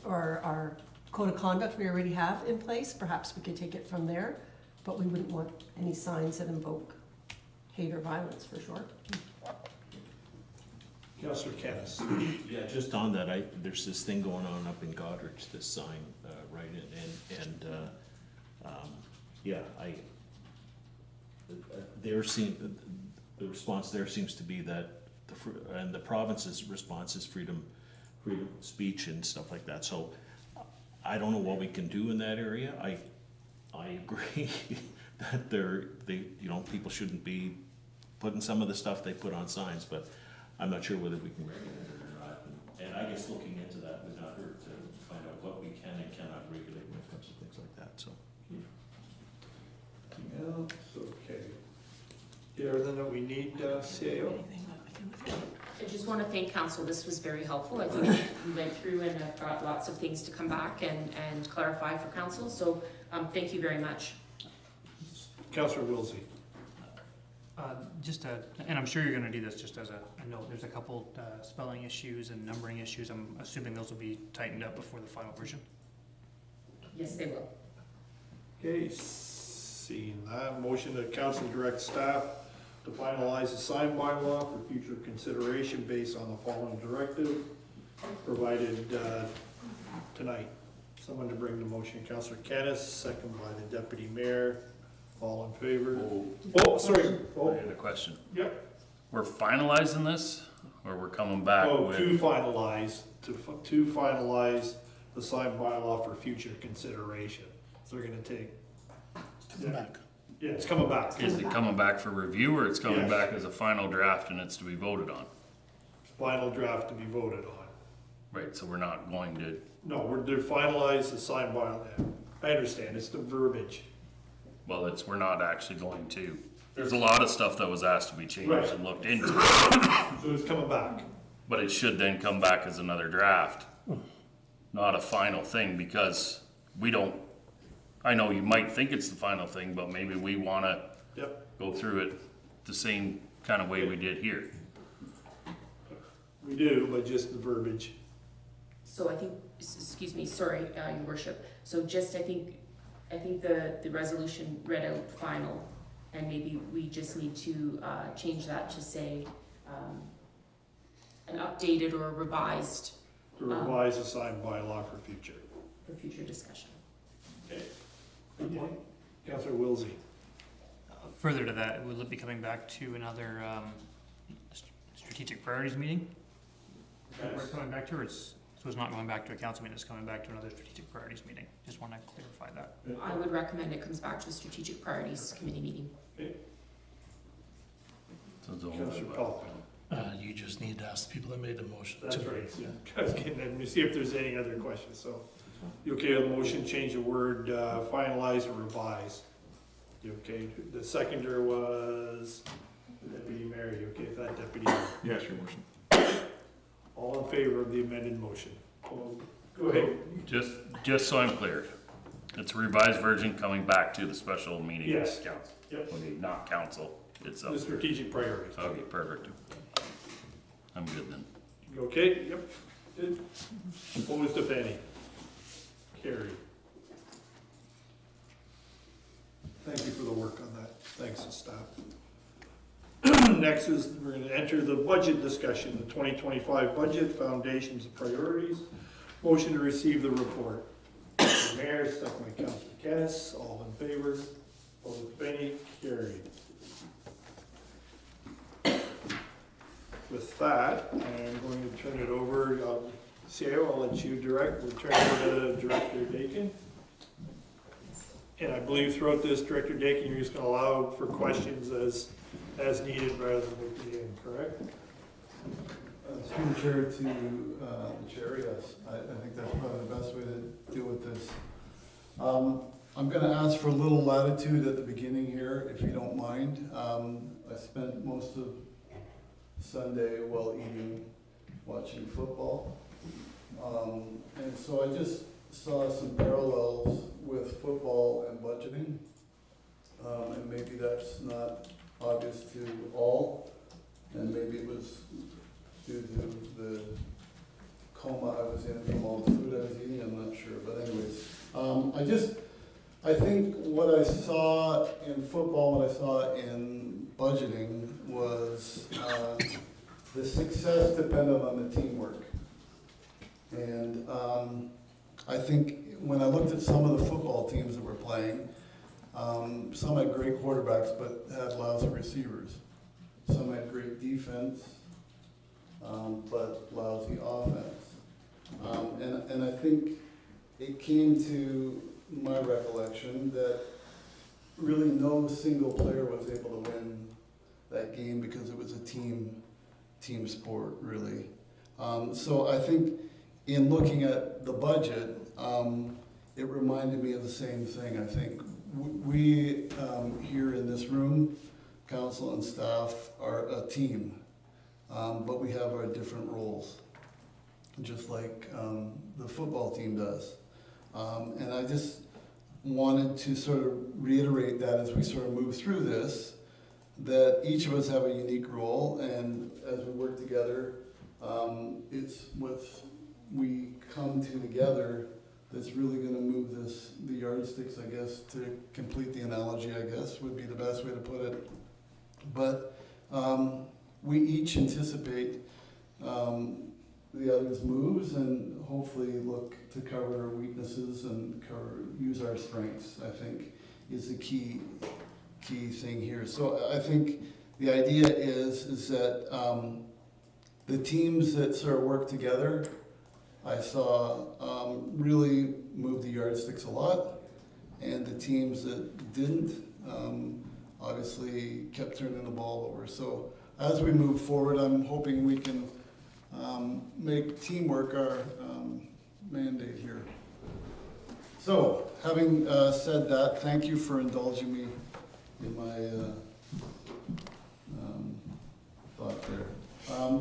or our code of conduct we already have in place. Perhaps we could take it from there, but we wouldn't want any signs that invoke hate or violence, for sure. Councillor Kennis. Yeah, just on that, there's this thing going on up in Goderich, this sign, right, yeah, the response there seems to be that, and the province's response is freedom of speech and stuff like that, so I don't know what we can do in that area. I agree that people shouldn't be putting some of the stuff they put on signs, but I'm not sure whether we can regulate it or not. And I guess looking into that would not hurt to find out what we can and cannot regulate when it comes to things like that, so. Yeah, it's okay. Get everything that we need, CAO? I just want to thank council. This was very helpful. I think we went through and got lots of things to come back and clarify for council. So thank you very much. Councillor Wilsey. And I'm sure you're gonna do this just as a note, there's a couple spelling issues and numbering issues. I'm assuming those will be tightened up before the final version. Yes, they will. Okay, seeing that, motion to council direct staff to finalize the sign bylaw for future consideration based on the following directive provided tonight. Someone to bring the motion. Councillor Kennis, second by the deputy mayor. All in favor? Oh, sorry. I Oh, had a question. yep. We're finalizing this, or we're coming back Oh, with? to finalize the sign bylaw for future consideration. So they're gonna take, Come back. yeah, it's coming back. Is it coming back for review, or it's coming Yes. back as a final draft and it's to be voted on? Final draft to be voted on. Right, so we're not going to, No, they're finalize the sign bylaw. I understand, it's the verbiage. well, we're not actually going to. There's a lot of stuff that was asked to be changed Right. and looked into, So it's coming back. but it should then come back as another draft, not a final thing, because I know you might think it's the final thing, but maybe we wanna Yep. go through it the same kind of way we did here. We do, but just the verbiage. So I think, excuse me, sorry, your worship. So just, I think the resolution read out final, and maybe we just need to change that to say an updated or revised To revise the sign bylaw for future. discussion. Okay. Good point. Councillor Wilsey. Further to that, will it be coming back to another strategic priorities meeting? Is that what we're coming back to, or so it's not going back to a council meeting, it's coming back to another strategic priorities meeting? Just want to clarify that. I would recommend it comes back to a strategic priorities committee meeting. So it's a whole- Councillor Paul. You just need to ask the people that made the motion. That's to- right. Yeah. I was getting, let me see if there's any other questions, so. You okay with the motion, change the word finalize or revise? You okay? The seconder was Deputy Mayor. You okay with that, Deputy Mayor? Yes, your worship. All in favor of the amended motion? Go ahead. Just so I'm clear, it's a revised version coming back to the special meeting. Yes. Council. Yep. Okay, not council The itself. strategic priorities. Okay, perfect. I'm good then. You okay? Yep. Good. Opposed, if any? Carried. Thank you for the work on that. Thanks to staff. Next is, we're gonna enter the budget discussion, the 2025 budget, foundations and priorities. Motion to receive the report. Mayor, second by Councillor Kennis, all in favor? Opposed, if any? Carried. With that, I'm going to turn it over, CAO, I'll let you direct, we'll turn it over to Director Dakin. And I believe throughout this, Director Dakin, you're just gonna allow for questions as needed rather than at the end, correct? Through the chair to the chair, yes. I think that's probably the best way to deal with this. I'm gonna ask for a little latitude at the beginning here, if you don't mind. I spent most of Sunday while eating, watching football. And so I just saw some parallels with football and budgeting. And maybe that's not obvious to all, and maybe it was due to the coma I was in from all the food I was eating, I'm not sure, but anyways. I think what I saw in football, what I saw in budgeting was, the success depended on the teamwork. And I think when I looked at some of the football teams that were playing, some had great quarterbacks but had lousy receivers. Some had great defense, but lousy offense. And I think it came to my recollection that really no single player was able to win that game because it was a team sport, really. So I think in looking at the budget, it reminded me of the same thing. I think we here in this room, council and staff, are a team, but we have our different roles, just like the football team does. And I just wanted to sort of reiterate that as we sort of move through this, that each of us have a unique role, and as we work together, it's what we come to together that's really going to move the yardsticks, I guess, to complete the analogy, I guess, would be the best way to put it. But we each anticipate the other's moves and hopefully look to cover our weaknesses and use our strengths, I think, is the key thing here. So I think the idea is that the teams that sort of work together, I saw really move the yardsticks a lot, and the teams that didn't obviously kept turning the ball over. So as we move forward, I'm hoping we can make teamwork our mandate here. So, having said that, thank you for indulging me in my thought there.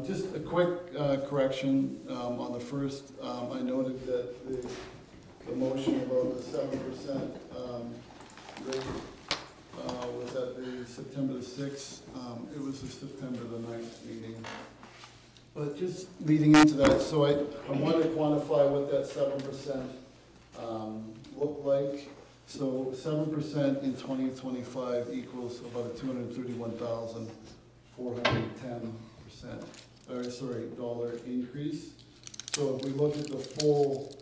Just a quick correction on the first. I noted that the motion about the 7% rate was at the September the 6th. It was the September the 9th meeting. But just leading into that, so I want to quantify what that 7% looked like. So 7% in 2025 equals about a $231,410 dollar increase. So if we look at the full,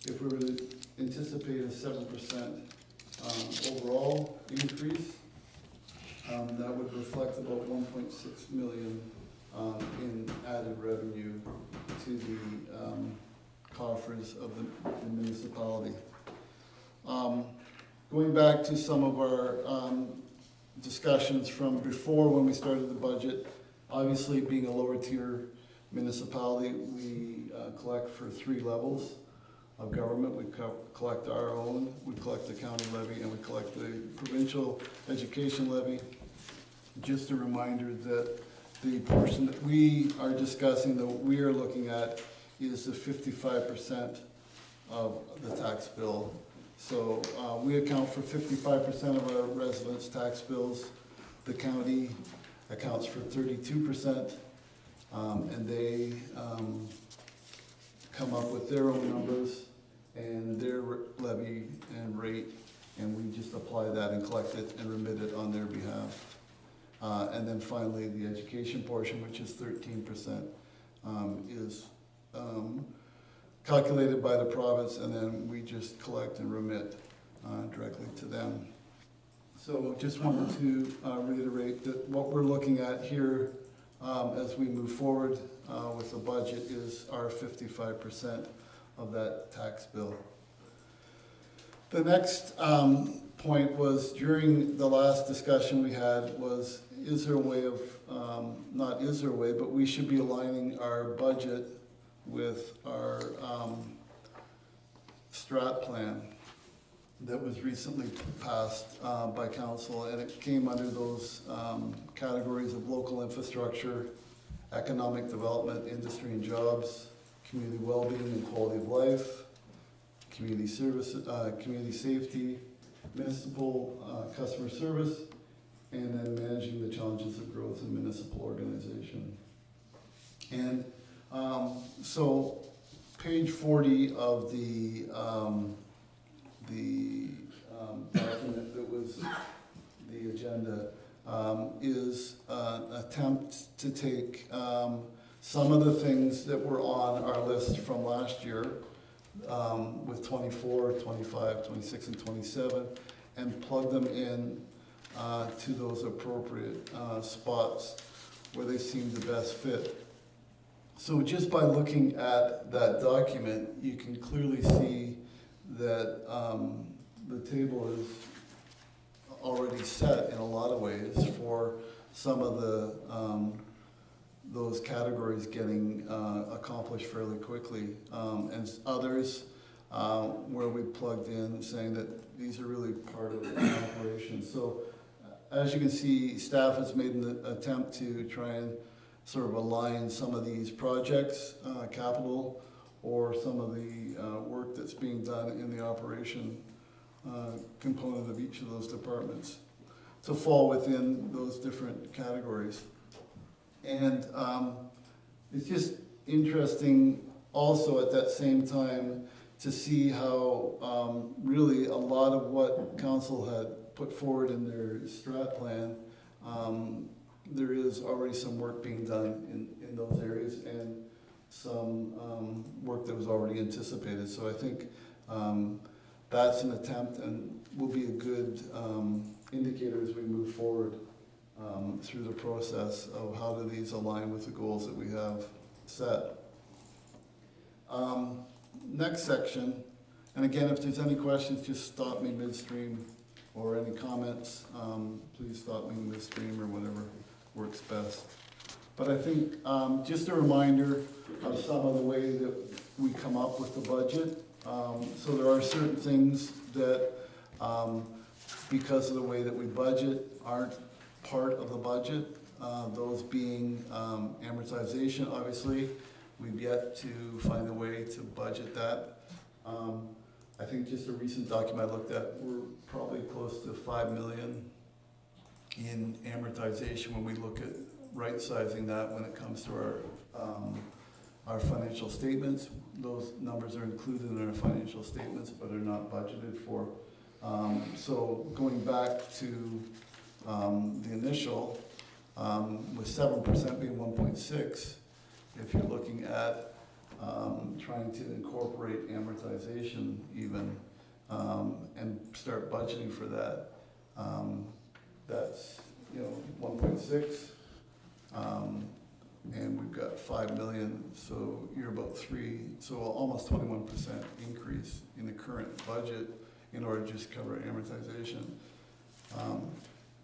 if we were to anticipate a 7% overall increase, that would reflect about 1.6 million in added revenue to the coffers of the municipality. Going back to some of our discussions from before when we started the budget, obviously being a lower tier municipality, we collect for 3 levels of government. We collect our own, we collect the county levy, and we collect the provincial education levy. Just a reminder that the portion that we are discussing, that we are looking at, is the 55% of the tax bill. So we account for 55% of our residents' tax bills. The county accounts for 32%, and they come up with their own numbers and their levy and rate, and we just apply that and collect it and remit it on their behalf. And then finally, the education portion, which is 13%, is calculated by the province, and then we just collect and remit directly to them. So just wanted to reiterate that what we're looking at here as we move forward with the budget is our 55% of that tax bill. The next point was, during the last discussion we had, was is there a way of, not is there a way, but we should be aligning our budget with our strat plan that was recently passed by council, and it came under those categories of local infrastructure, economic development, industry and jobs, community well-being and quality of life, community service, community safety, municipal customer service, and then managing the challenges of growth in municipal organization. And so page 40 of the document that was the agenda is an attempt to take some of the things that were on our list from last year with 24, 25, 26, and 27, and plug them in to those appropriate spots where they seem to best fit. So just by looking at that document, you can clearly see that the table is already set in a lot of ways for some of the those categories getting accomplished fairly quickly, and others where we plugged in saying that these are really part of the operation. So as you can see, staff has made an attempt to try and sort of align some of these projects, capital, or some of the work that's being done in the operation component of each of those departments to fall within those different categories. And it's just interesting also at that same time to see how really a lot of what council had put forward in their strat plan, there is already some work being done in those areas and some work that was already anticipated. So I think that's an attempt and will be a good indicator as we move forward through the process of how do these align with the goals that we have set. Next section, and again, if there's any questions, just stop me midstream, or any comments, please stop me midstream or whatever works best. But I think just a reminder of some of the way that we come up with the budget. So there are certain things that, because of the way that we budget, aren't part of the budget. Those being amortization, obviously. We've yet to find a way to budget that. I think just a recent document I looked at, we're probably close to 5 million in amortization when we look at right-sizing that when it comes to our financial statements. Those numbers are included in our financial statements, but are not budgeted for. So going back to the initial, with 7% being 1.6, if you're looking at trying to incorporate amortization even and start budgeting for that, that's 1.6, and we've got 5 million, so you're about 3, so almost 21% increase in the current budget in order to just cover amortization.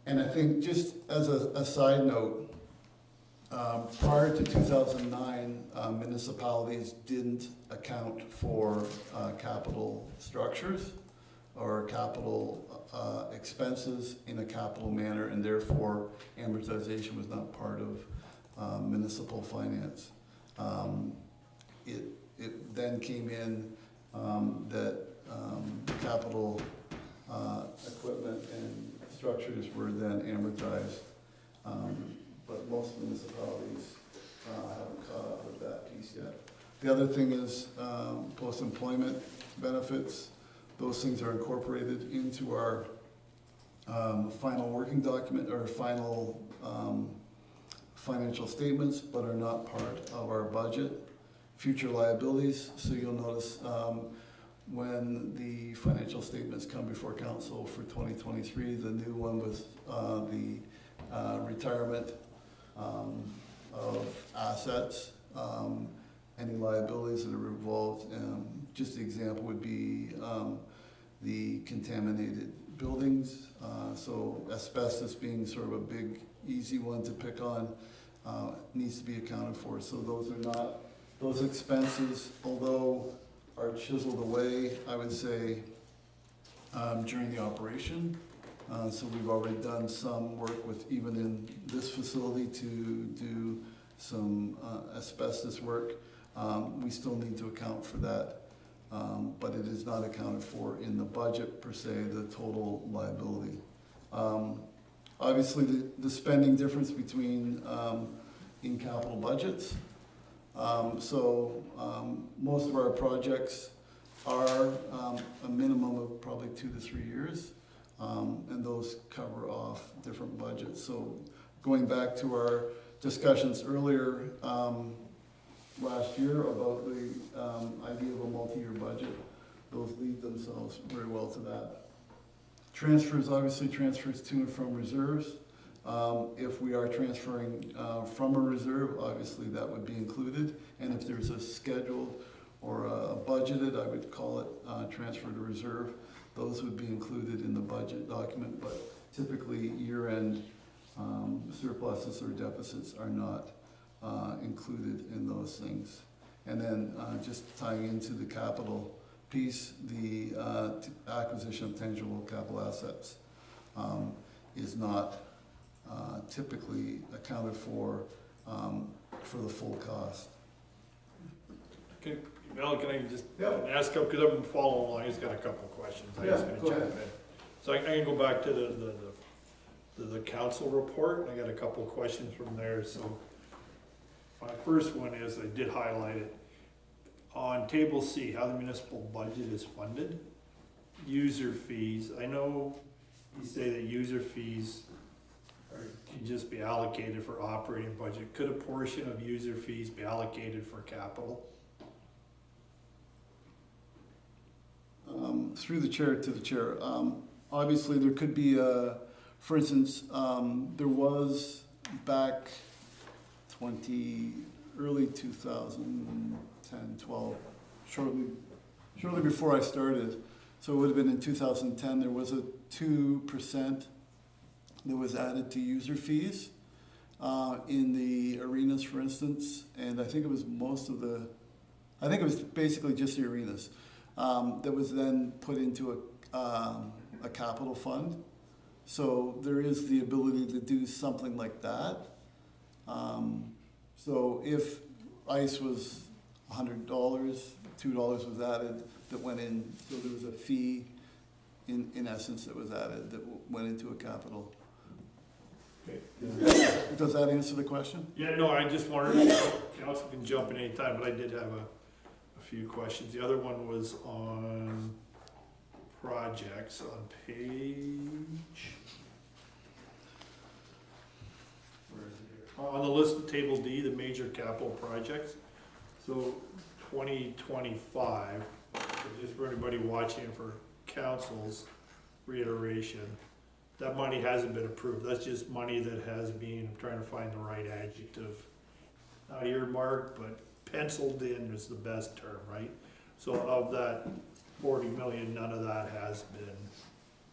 And I think just as a side note, prior to 2009, municipalities didn't account for capital structures or capital expenses in a capital manner, and therefore amortization was not part of municipal finance. It then came in that capital equipment and structures were then amortized, but most municipalities haven't caught up with that piece yet. The other thing is post-employment benefits. Those things are incorporated into our final working document or final financial statements, but are not part of our budget. Future liabilities, so you'll notice when the financial statements come before council for 2023, the new one with the retirement of assets, any liabilities that are involved. Just the example would be the contaminated buildings. So asbestos being sort of a big, easy one to pick on, needs to be accounted for. So those are not, those expenses, although are chiseled away, I would say, during the operation. So we've already done some work with, even in this facility, to do some asbestos work. We still need to account for that, but it is not accounted for in the budget per se, the total liability. Obviously, the spending difference between in capital budgets. Most of our projects are a minimum of probably 2 to 3 years. and those cover off different budgets. So going back to our discussions earlier last year about the idea of a multi-year budget, those lead themselves very well to that. Transfers, obviously transfers to and from reserves. If we are transferring from a reserve, obviously that would be included. And if there's a scheduled or a budgeted, I would call it transfer to reserve, those would be included in the budget document. But typically year-end surpluses or deficits are not included in those things. And then just tying into the capital piece, the acquisition of tangible capital assets is not typically accounted for the full cost. Okay, Mel, can I just Yeah. ask, because I've been following along, he's got a couple of questions. I'm just Yeah, gonna go jump ahead. in. So I can go back to the council report, and I got a couple of questions from there, so. My first one is, I did highlight it, on table C, how the municipal budget is funded, user fees, I know you say that user fees can just be allocated for operating budget. Could a portion of user fees be allocated for capital? Through the chair to the chair, obviously there could be for instance, there was back early 2010, 12, shortly before I started, so it would have been in 2010, there was a 2% that was added to user fees in the arenas, for instance, and I think it was basically just the arenas that was then put into a capital fund. So there is the ability to do something like that. So if ice was $100, $2 was added that went in, so there was a fee in essence that was added that went into a capital. Okay. Does that answer the question? Yeah, no, I just wondered, council can jump in any time, but I did have a few questions. The other one was on projects on page, where is it here? On the list of table D, the major capital projects. So 2025, just for anybody watching, for council's reiteration, that money hasn't been approved. That's just money that has been, I'm trying to find the right adjective, not earmarked, but penciled in is the best term, right? So of that 40 million, none of that has been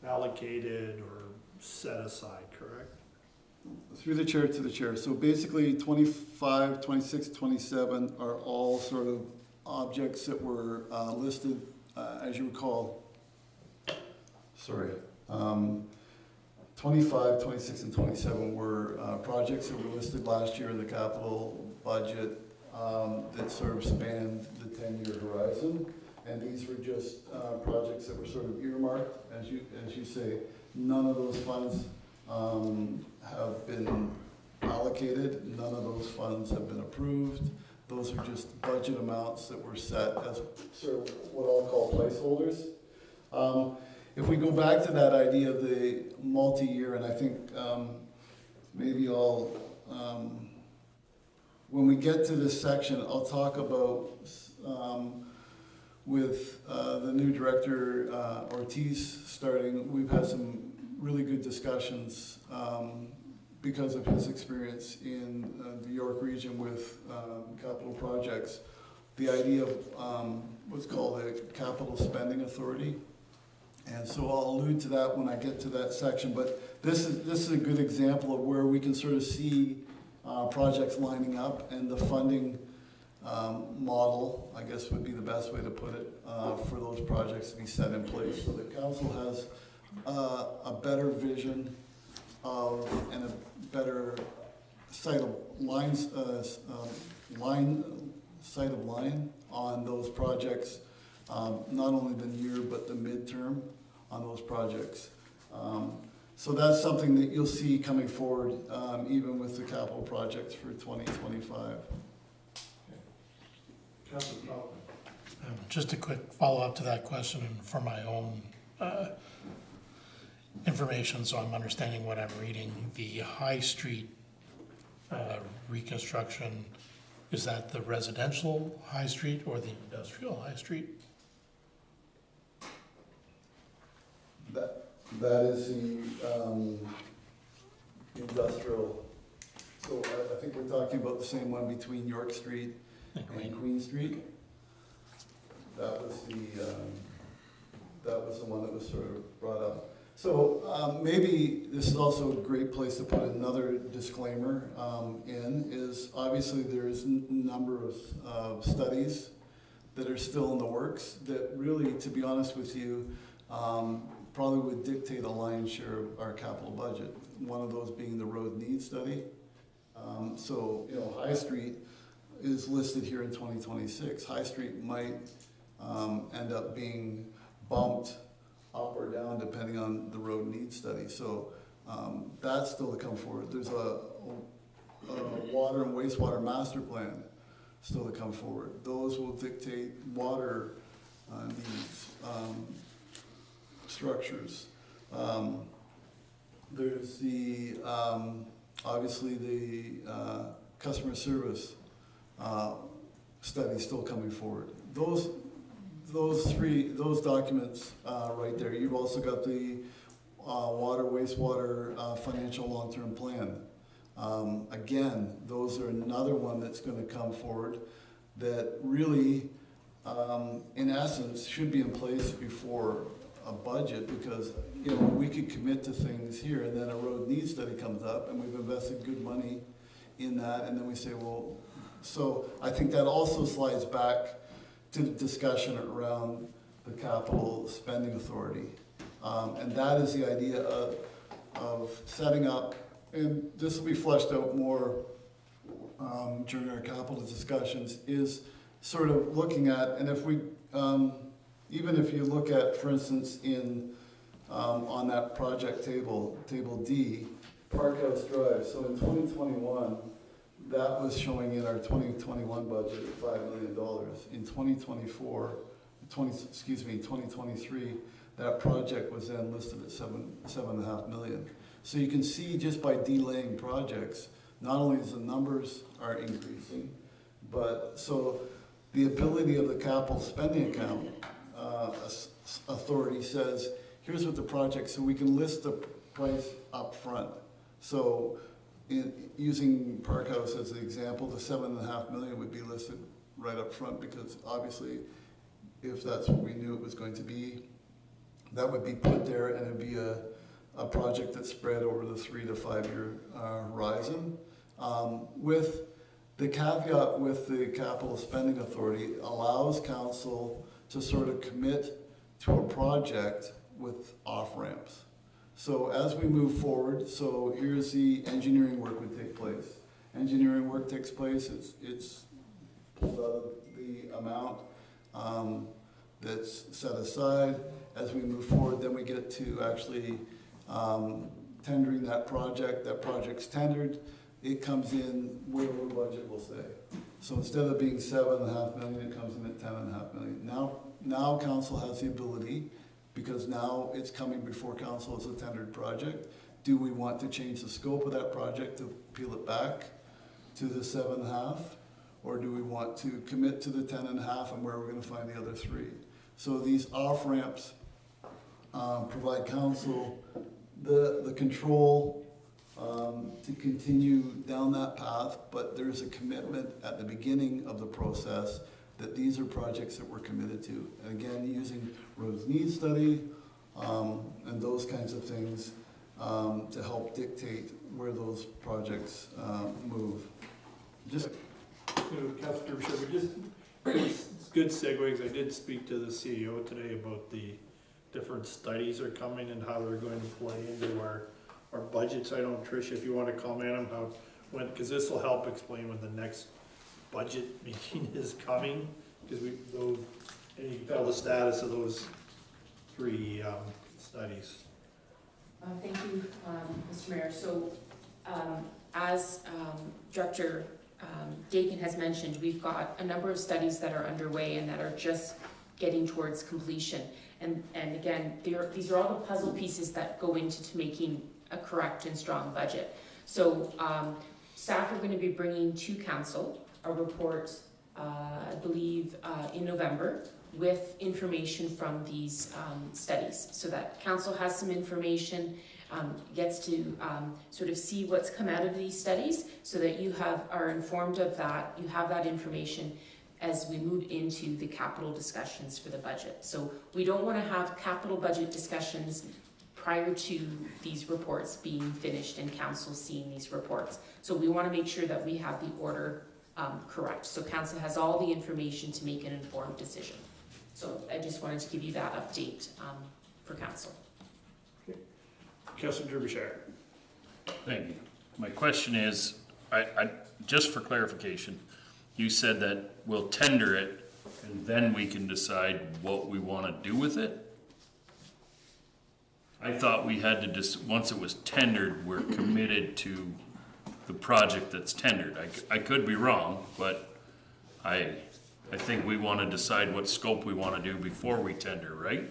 allocated or set aside, correct? Through the chair to the chair. So basically 25, 26, 27 are all sort of objects that were listed, as you recall. Sorry. 25, 26, and 27 were projects that were listed last year in the capital budget that sort of spanned the 10-year horizon. And these were just projects that were sort of earmarked, as you say. None of those funds have been allocated. None of those funds have been approved. Those are just budget amounts that were set as sort of what I'll call placeholders. If we go back to that idea of the multi-year, and I think maybe I'll, when we get to this section, I'll talk about with the new director, Ortiz, starting, we've had some really good discussions because of his experience in the York region with capital projects. The idea of what's called a capital spending authority. And so I'll allude to that when I get to that section, but this is a good example of where we can sort of see projects lining up, and the funding model, I guess would be the best way to put it, for those projects to be set in place. So the council has a better vision of, and a better sight of lines, sight of line on those projects, not only the near but the midterm on those projects. So that's something that you'll see coming forward, even with the capital projects for 2025. Councilor Powell. Just a quick follow-up to that question, and for my own, information, so I'm understanding what I'm reading. The High Street reconstruction, is that the residential High Street or the industrial High Street? That is the industrial. So I think we're talking about the same one between York Street and Queen Street. That was the one that was sort of brought up. So maybe this is also a great place to put another disclaimer in, is obviously there's a number of studies that are still in the works that really, to be honest with you, probably would dictate a lion's share of our capital budget. One of those being the road needs study. So, you know, High Street is listed here in 2026. High Street might end up being bumped up or down depending on the road needs study. So that's still to come forward. There's a water and wastewater master plan still to come forward. Those will dictate water needs, structures. There's the, obviously the customer service study still coming forward. Those documents right there. You've also got the water, wastewater financial long-term plan. Again, those are another one that's going to come forward that really, in essence, should be in place before a budget, because you know we could commit to things here, and then a road needs study comes up, and we've invested good money in that, and then we say, well, so I think that also slides back to the discussion around the capital spending authority, and that is the idea of setting up, and this will be fleshed out more during our capital discussions, is sort of looking at, and if we, even if you look at, for instance, in on that project table, table D, Park House Drive. So in 2021, that was showing in our 2021 budget at $5 million. In 2023, that project was then listed at $7.5 million. So you can see just by delaying projects, not only is the numbers are increasing, but so the ability of the capital spending account authority says, here's what the project, so we can list the price up front. So using Park House as the example, the $7.5 million would be listed right up front, because obviously if that's what we knew it was going to be, that would be put there, and it'd be a project that's spread over the 3 to 5 year horizon. With the caveat with the capital spending authority allows council to sort of commit to a project with off-ramps. So as we move forward, so here's the engineering work would take place. Engineering work takes place, it's pulled out of the amount that's set aside. As we move forward, then we get to actually tendering that project's tendered, it comes in where the budget will stay. So instead of being $7.5 million, it comes in at $10.5 million. Now council has the ability, because now it's coming before council as a tendered project. Do we want to change the scope of that project to peel it back to the 7.5? Or do we want to commit to the 10.5 and where we're going to find the other 3? So these off-ramps provide council the control to continue down that path, but there's a commitment at the beginning of the process that these are projects that we're committed to. And again, using roads needs study and those kinds of things to help dictate where those projects move. Just Councilor Bishop, it's good segues. I did speak to the CEO today about the different studies are coming and how they're going to play into our budgets. I don't, Trish, if you want to comment on how, because this will help explain when the next budget meeting is coming, because and you can tell the status of those 3 studies. Thank you, Mr. Mayor. So as Director Dakin has mentioned, we've got a number of studies that are underway and that are just getting towards completion. And again, these are all the puzzle pieces that go into making a correct and strong budget. So staff are going to be bringing to council a report, I believe, in November, with information from these studies, so that council has some information, gets to sort of see what's come out of these studies, so that you are informed of that, you have that information as we move into the capital discussions for the budget. So we don't want to have capital budget discussions prior to these reports being finished and council seeing these reports. So we want to make sure that we have the order correct. So council has all the information to make an informed decision. So I just wanted to give you that update for council. Councilor Derbyshire. Thank you. My question is, I just for clarification, you said that we'll tender it and then we can decide what we want to do with it? I thought we had to just, once it was tendered, we're committed to the project that's tendered. I could be wrong, but I think we want to decide what scope we want to do before we tender, right?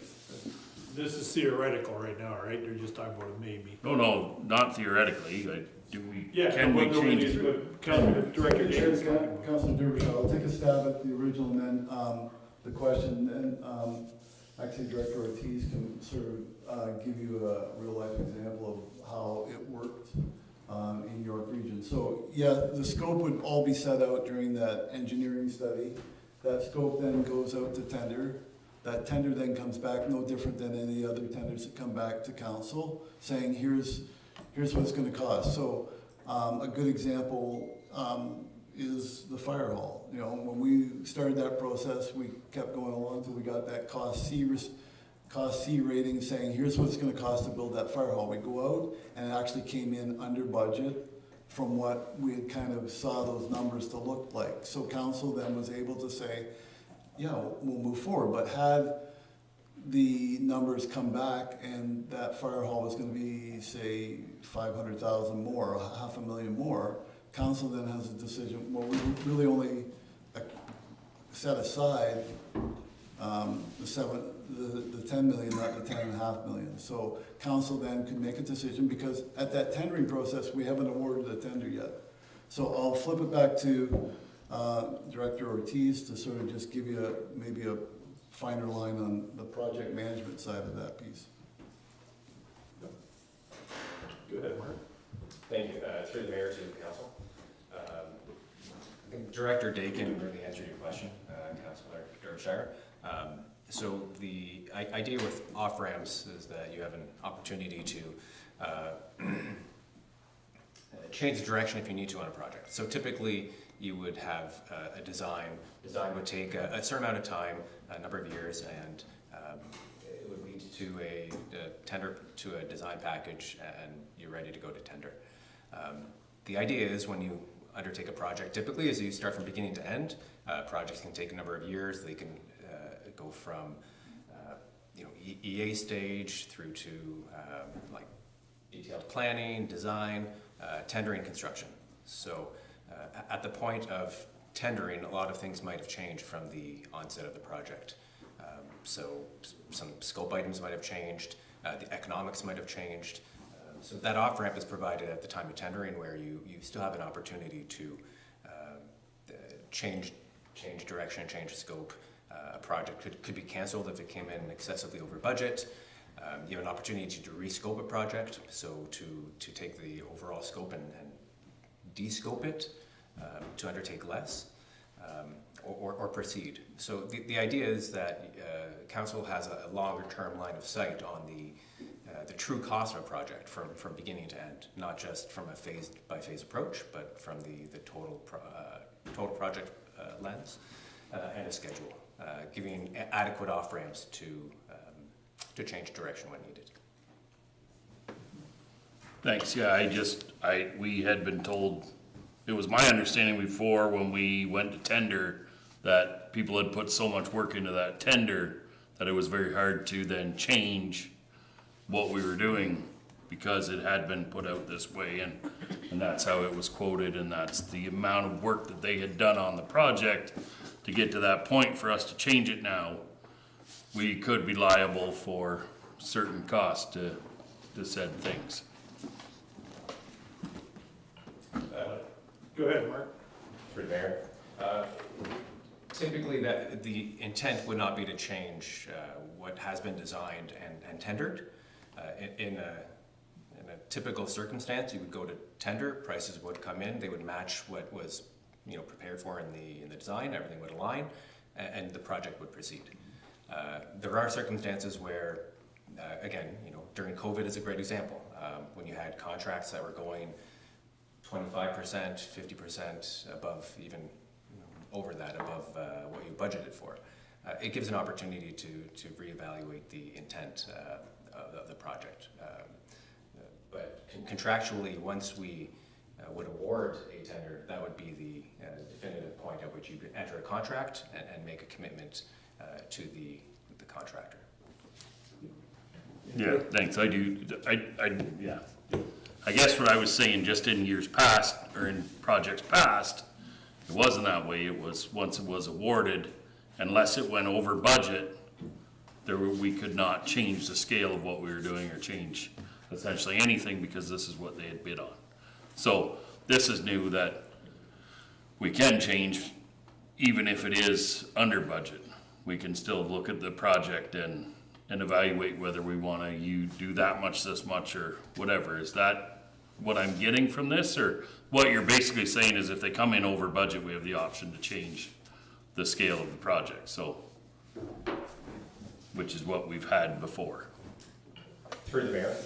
This is theoretical right now, right? They're just talking about a maybe. No, not theoretically. Do we, Yeah, can we change it? Director Davis. Councilor Derbyshire, I'll take a stab at the original and then the question, and actually Director Ortiz can sort of give you a real life example of how it worked in York Region. So yeah, the scope would all be set out during that engineering study. That scope then goes out to tender. That tender then comes back no different than any other tenders that come back to council, saying here's what it's going to cost. So a good example is the fire hall. You know, when we started that process, we kept going along until we got that cost C rating saying here's what it's going to cost to build that fire hall. We go out and it actually came in under budget from what we had kind of saw those numbers to look like. So council then was able to say, yeah, we'll move forward. But had the numbers come back and that fire hall was going to be, say, 500,000 more, or $500,000 more, council then has a decision. Well, we really only set aside the 10 million, not the 10.5 million. So council then could make a decision, because at that tendering process, we haven't awarded a tender yet. So I'll flip it back to Director Ortiz to sort of just give you maybe a finer line on the project management side of that piece. Go ahead, Mark. Thank you. Through the mayor to the council. I think Director Dakin really answered your question, Councilor Derbyshire. So the idea with off-ramps is that you have an opportunity to change the direction if you need to on a project. So typically you would have a design. Design would take a certain amount of time, a number of years, and it would lead to a tender, to a design package, and you're ready to go to tender. The idea is when you undertake a project, typically as you start from beginning to end, projects can take a number of years. They can go from EA stage through to like detailed planning, design, tendering, construction. So at the point of tendering, a lot of things might have changed from the onset of the project. So some scope items might have changed, the economics might have changed. So that off-ramp is provided at the time of tendering, where you still have an opportunity to change direction, change scope. A project could be canceled if it came in excessively over budget. You have an opportunity to rescope a project, so to take the overall scope and de-scope it, to undertake less, or proceed. So the idea is that council has a longer term line of sight on the true cost of a project from beginning to end, not just from a phased by phase approach, but from the total project lens and a schedule, giving adequate off ramps to change direction when needed. Thanks. Yeah, we had been told, it was my understanding before when we went to tender that people had put so much work into that tender that it was very hard to then change what we were doing because it had been put out this way, and that's how it was quoted, and that's the amount of work that they had done on the project to get to that point for us to change it now. we could be liable for certain costs to said things. Go ahead, Mark. Through the mayor. Typically, the intent would not be to change what has been designed and tendered. In a typical circumstance, you would go to tender, prices would come in, they would match what was prepared for in the design, everything would align, and the project would proceed. There are circumstances where, again, during COVID is a great example, when you had contracts that were going 25%, 50% above, even over that, above what you budgeted for. It gives an opportunity to reevaluate the intent of the project. But contractually, once we would award a tender, that would be the definitive point at which you enter a contract and make a commitment to the contractor. Yeah, thanks, I do, yeah. I guess what I was saying, just in years past, or in projects past, it wasn't that way. It was, once it was awarded, unless it went over budget, we could not change the scale of what we were doing or change essentially anything, because this is what they had bid on. So this is new, that we can change even if it is under budget. We can still look at the project and evaluate whether we want to do that much, this much, or whatever. Is that what I'm getting from this? Or what you're basically saying is if they come in over budget, we have the option to change the scale of the project, so, which is what we've had before. Through the mayor,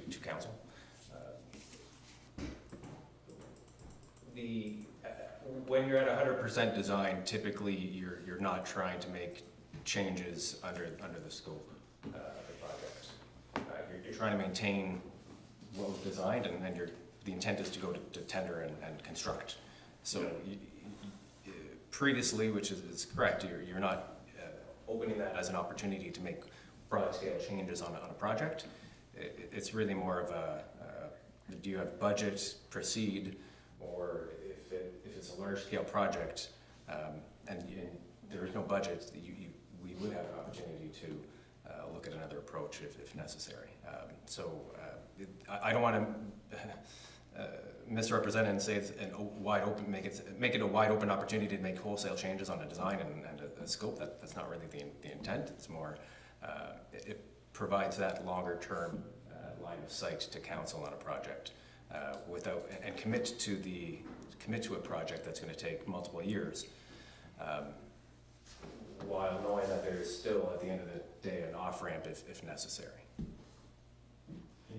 to council. When you're at 100% design, typically you're not trying to make changes under the scope of the project. You're trying to maintain what was designed, and the intent is to go to tender and construct. So previously, which is correct, you're not opening that as an opportunity to make broad scale changes on a project. It's really more of a, do you have budget, proceed, or if it's a large scale project and there is no budget, we would have an opportunity to look at another approach if necessary. I don't want to misrepresent and say it's a wide open, make it a wide open opportunity to make wholesale changes on a design and a scope. That's not really the intent. It's more, it provides that longer term line of sight to council on a project and commit to a project that's going to take multiple years, while knowing that there's still at the end of the day an off ramp if necessary.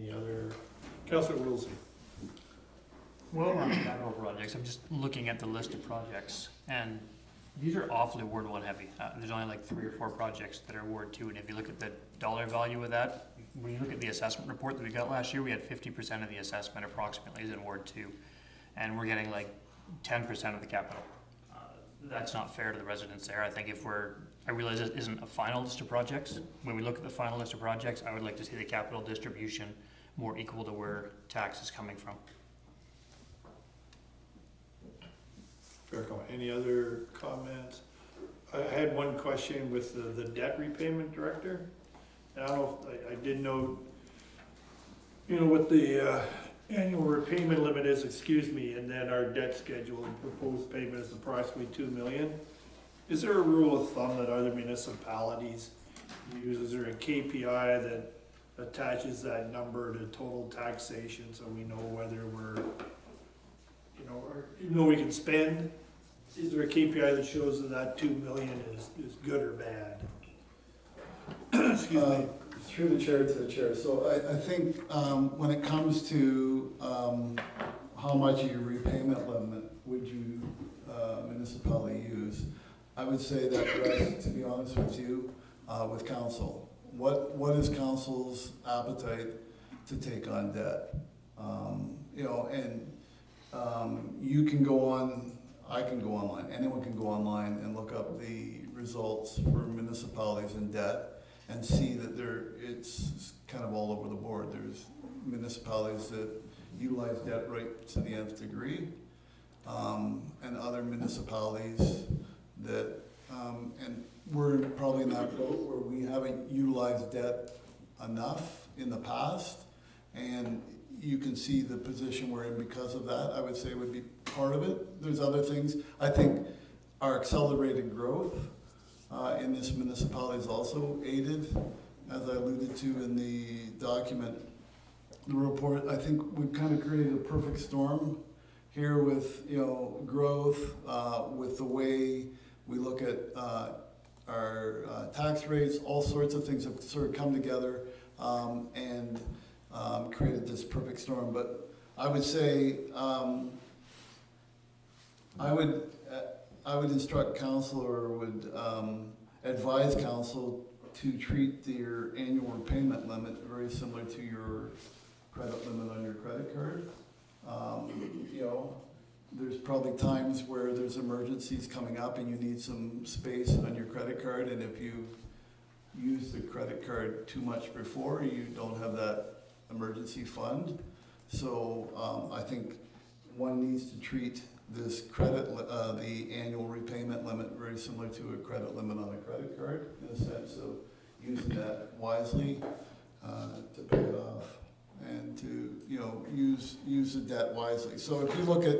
Any other? Councilor Wilson. Well, on capital projects, I'm just looking at the list of projects, and these are awfully Ward 1 heavy. There's only like 3 or 4 projects that are Ward 2, and if you look at the dollar value of that, when you look at the assessment report that we got last year, we had 50% of the assessment approximately is in Ward 2, and we're getting like 10% of the capital. That's not fair to the residents there. I think I realize it isn't a final list of projects. When we look at the final list of projects, I would like to see the capital distribution more equal to where tax is coming from. Fair comment. Any other comments? I had one question with the debt repayment director. And I don't know if I did know, what the annual repayment limit is, and then our debt schedule and proposed payment is approximately $2 million. Is there a rule of thumb that other municipalities use? Is there a KPI that attaches that number to total taxation, so we know whether we're, or even though we can spend, is there a KPI that shows that $2 million is good or bad? Excuse me. Through the chair to the chair. So I think when it comes to how much of your repayment limit would you municipality use, I would say that rests, to be honest with you, with council. What is council's appetite to take on debt? You can go on, I can go online, anyone can go online and look up the results for municipalities in debt and see that it's kind of all over the board. There's municipalities that utilize debt right to the nth degree, and other municipalities that, and we're probably in that boat where we haven't utilized debt enough in the past. And you can see the position we're in because of that, I would say would be part of it. There's other things. I think our accelerated growth in this municipality is also aided, as I alluded to in the document, the report. I think we've kind of created a perfect storm here with, you know, growth, with the way we look at our tax rates, all sorts of things have sort of come together and created this perfect storm. But I would say I would instruct council, or would advise council to treat your annual repayment limit very similar to your credit limit on your credit card. You know, there's probably times where there's emergencies coming up and you need some space on your credit card, and if you use the credit card too much before, you don't have that emergency fund. So I think one needs to treat this the annual repayment limit very similar to a credit limit on a credit card, in a sense of using that wisely to pay it off and to, you know, use the debt wisely. So if you look at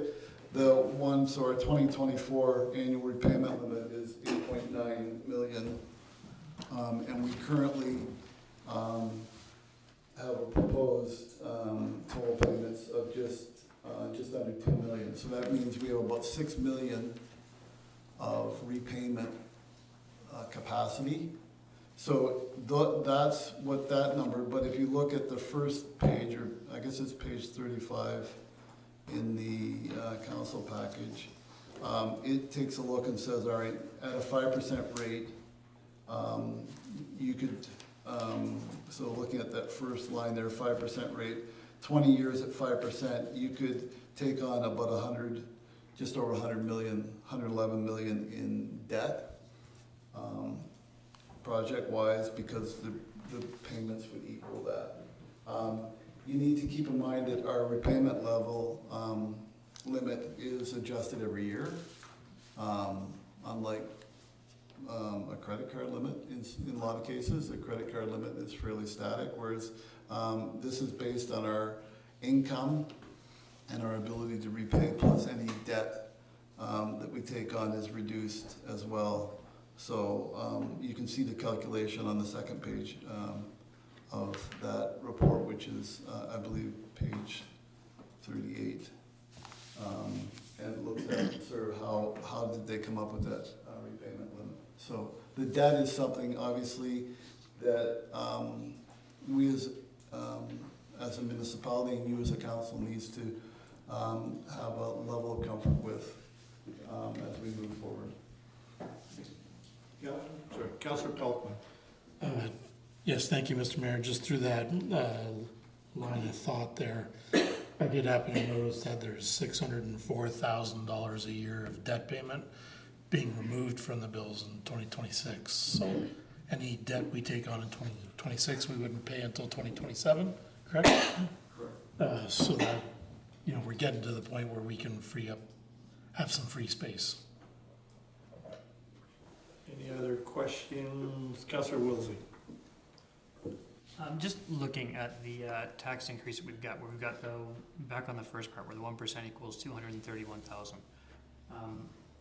the one, so our 2024 annual repayment limit is 8.9 million, and we currently have a proposed total payments of just under 2 million. So that means we have about 6 million of repayment capacity. So that's what that number, but if you look at the first page, or I guess it's page 35 in the council package, it takes a look and says, all right, at a 5% rate, you could, so looking at that first line there, 5% rate, 20 years at 5%, you could take on about 100, just over 100 million, 111 million in debt, project-wise, because the payments would equal that. You need to keep in mind that our repayment level limit is adjusted every year, unlike a credit card limit. In a lot of cases, the credit card limit is fairly static, whereas this is based on our income and our ability to repay, plus any debt that we take on is reduced as well. So you can see the calculation on the second page of that report, which is, I believe, page 38. And it looks at sort of how did they come up with that repayment limit. So the debt is something, obviously, that we as a municipality and you as a council needs to have a level of comfort with as we move forward. Yeah, sorry, Councillor Pelkman. Yes, thank you, Mr. Mayor. Just through that line of thought there, I did happen to notice that there's $604,000 a year of debt payment being removed from the bills in 2026. So any debt we take on in 2026, we wouldn't pay until 2027, correct? Correct. So that, you know, we're getting to the point where we can free up, have some free space. Any other questions? Councillor Wilsey. Just looking at the tax increase that we've got, where we've got the, back on the first part, where the 1% equals 231,000.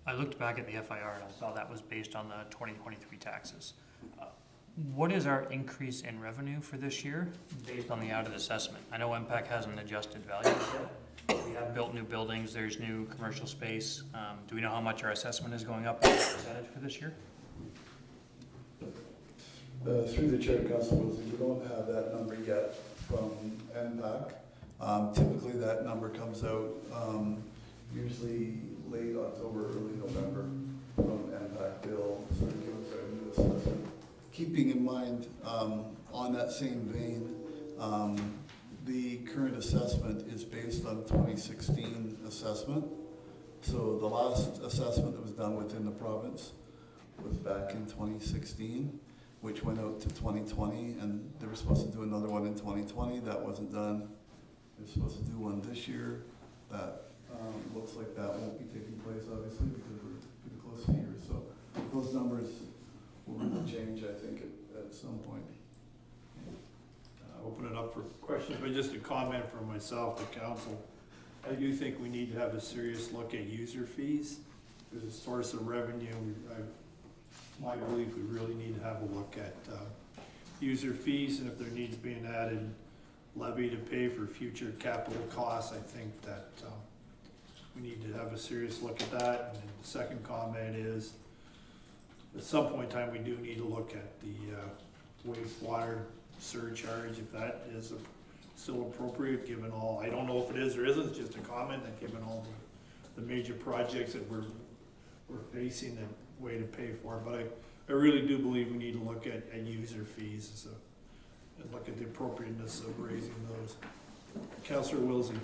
I looked back at the FIR and I saw that was based on the 2023 taxes. What is our increase in revenue for this year based on the added assessment? I know MPAC hasn't adjusted values yet. We have built new buildings, there's new commercial space. Do we know how much our assessment is going up as a percentage for this year? Through the chair, Council Wilson, we don't have that number yet from MPAC. Typically that number comes out usually late October, early November from MPAC. They'll sort of give us our new assessment. Keeping in mind, on that same vein, the current assessment is based on 2016 assessment. So the last assessment that was done within the province was back in 2016. Which went out to 2020, and they were supposed to do another one in 2020. That wasn't done. They're supposed to do one this year. That looks like that won't be taking place, obviously, because we're pretty close to here. So those numbers will need to change, I think, at some point. Open it up for questions, but just a comment from myself to council. I do think we need to have a serious look at user fees as a source of revenue. My belief, we really need to have a look at user fees, and if there needs to be an added levy to pay for future capital costs, I think that we need to have a serious look at that. And then the second comment is, at some point in time, we do need to look at the wastewater surcharge, if that is still appropriate, given all, I don't know if it is or isn't, it's just a comment, that given all the major projects that we're facing and way to pay for. But I really do believe we need to look at user fees and look at the appropriateness of raising those. Councillor Wilsey.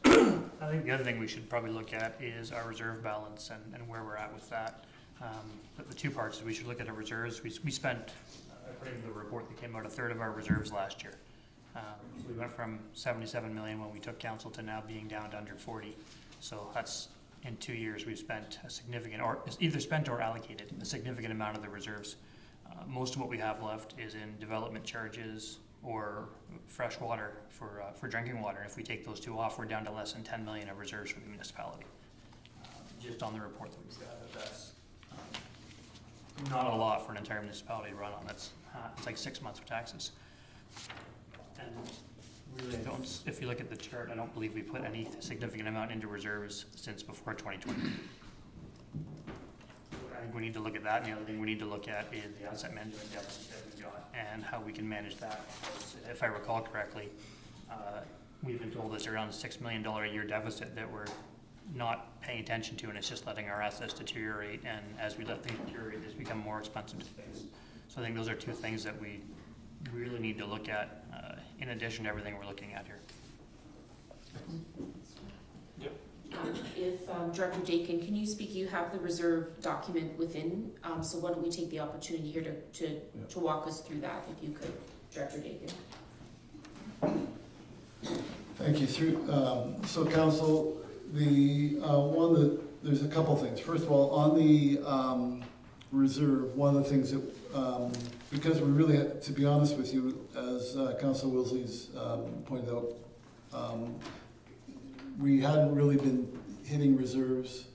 I think the other thing we should probably look at is our reserve balance and where we're at with that. But the two parts is we should look at our reserves. We spent, according to the report that came out, a third of our reserves last year. We went from 77 million when we took council to now being down to under 40. So that's, in 2 years, we've spent a significant, or either spent or allocated a significant amount of the reserves. Most of what we have left is in development charges or fresh water for drinking water. If we take those two off, we're down to less than 10 million of reserves for the municipality. Just on the report that we've got, that's not a lot for an entire municipality to run on. It's like 6 months of taxes. And really, if you look at the chart, I don't believe we put any significant amount into reserves since before 2020. I think we need to look at that, and the other thing we need to look at is the asset management deficit that we've got and how we can manage that. If I recall correctly, we've been told there's around $6 million a year deficit that we're not paying attention to, and it's just letting our assets deteriorate, and as we let things deteriorate, it's become more expensive to fix. So I think those are two things that we really need to look at in addition to everything we're looking at here. Yep. If Director Dakin, can you speak? You have the reserve document within, so why don't we take the opportunity here to walk us through that, if you could, Director Dakin. Thank you. So council, there's a couple things. First of all, on the reserve, one of the things that, because we really, to be honest with you, as Councillor Wilsey's pointed out, we hadn't really been hitting reserves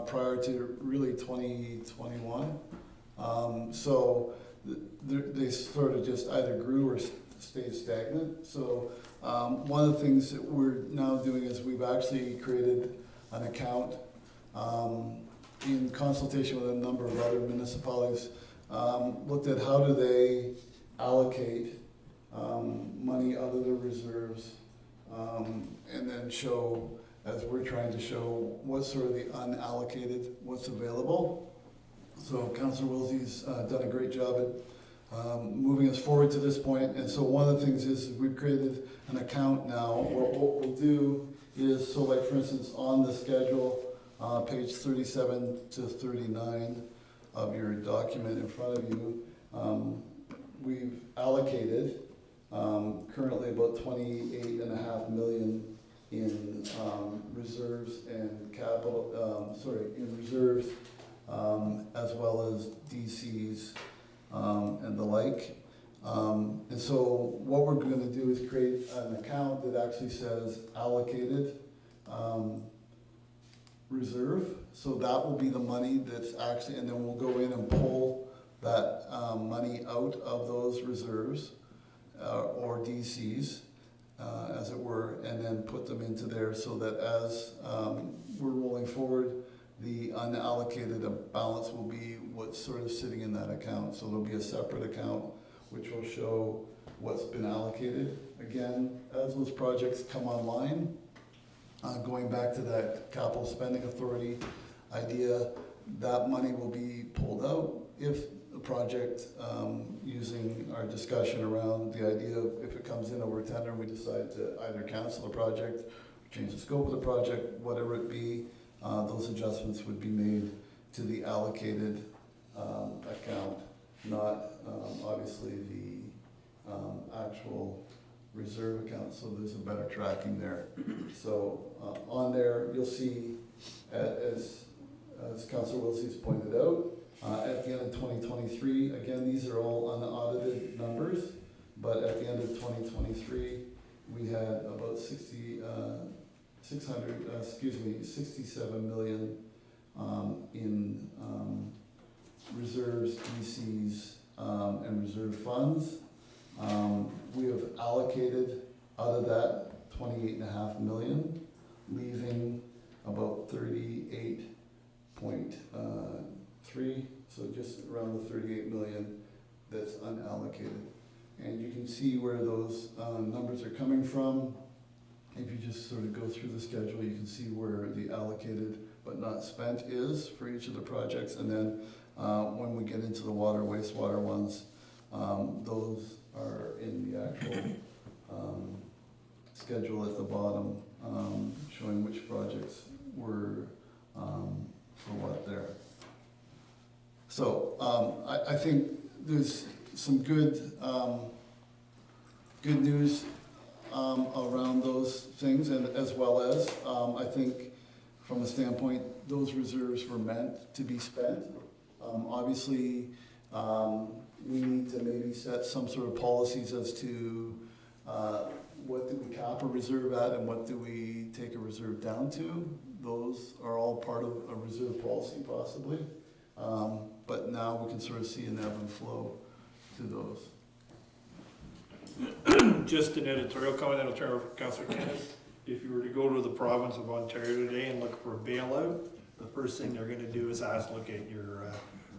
prior to really 2021. So they sort of just either grew or stayed stagnant. So one of the things that we're now doing is we've actually created an account in consultation with a number of other municipalities, looked at how do they allocate money out of their reserves, and then show, as we're trying to show, what's sort of the unallocated, what's available. So Councillor Wilsey's done a great job at moving us forward to this point. And so one of the things is we've created an account now. What we'll do is, so like for instance, on the schedule, page 37 to 39 of your document in front of you, we've allocated currently about 28.5 million in reserves and capital, in reserves, as well as DCs and the like. And so what we're going to do is create an account that actually says allocated reserve. So that will be the money that's actually, and then we'll go in and pull that money out of those reserves or DCs, as it were, and then put them into there so that as we're rolling forward, the unallocated balance will be what's sort of sitting in that account. So there'll be a separate account which will show what's been allocated. Again, as those projects come online, going back to that capital spending authority idea, that money will be pulled out if the project, using our discussion around the idea of if it comes in over tender and we decide to either cancel the project, change the scope of the project, whatever it be, those adjustments would be made to the allocated account, not obviously the actual reserve account, so there's a better tracking there. So on there, you'll see, as Councillor Wilsey's pointed out, At the end of 2023, again, these are all unaudited numbers, but at the end of 2023, we had about 67 million in reserves, DCs, and reserve funds. We have allocated out of that 28.5 million, leaving about 38.3, so just around the 38 million that's unallocated. And you can see where those numbers are coming from. If you just sort of go through the schedule, you can see where the allocated but not spent is for each of the projects. And then when we get into the water, wastewater ones, those are in the actual schedule at the bottom, showing which projects were for what there. So I think there's some good news around those things, and as well as I think from a standpoint, those reserves were meant to be spent. Obviously, we need to maybe set some sort of policies as to what do we cap a reserve at and what do we take a reserve down to. Those are all part of a reserve policy possibly. But now we can sort of see an ebb and flow to those. Just an editorial comment, that'll turn over to Councillor Kenneth. If you were to go to the province of Ontario today and look for a bailout, the first thing they're gonna do is look at your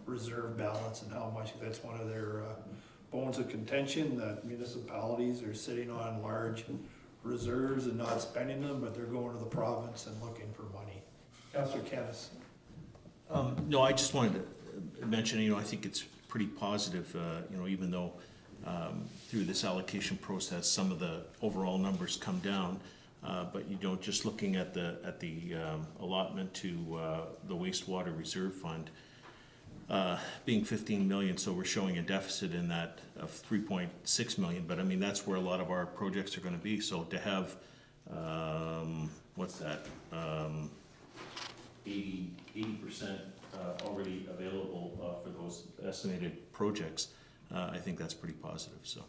reserve balance and how much. That's one of their bones of contention, that municipalities are sitting on large reserves and not spending them, but they're going to the province and looking for money. Councillor Kenneth. No, I just wanted to mention, I think it's pretty positive, even though through this allocation process, some of the overall numbers come down, but just looking at the allotment to the wastewater reserve fund, being 15 million, so we're showing a deficit in that of 3.6 million, but I mean, that's where a lot of our projects are going to be. So to have, 80% already available for those estimated projects, I think that's pretty positive. So,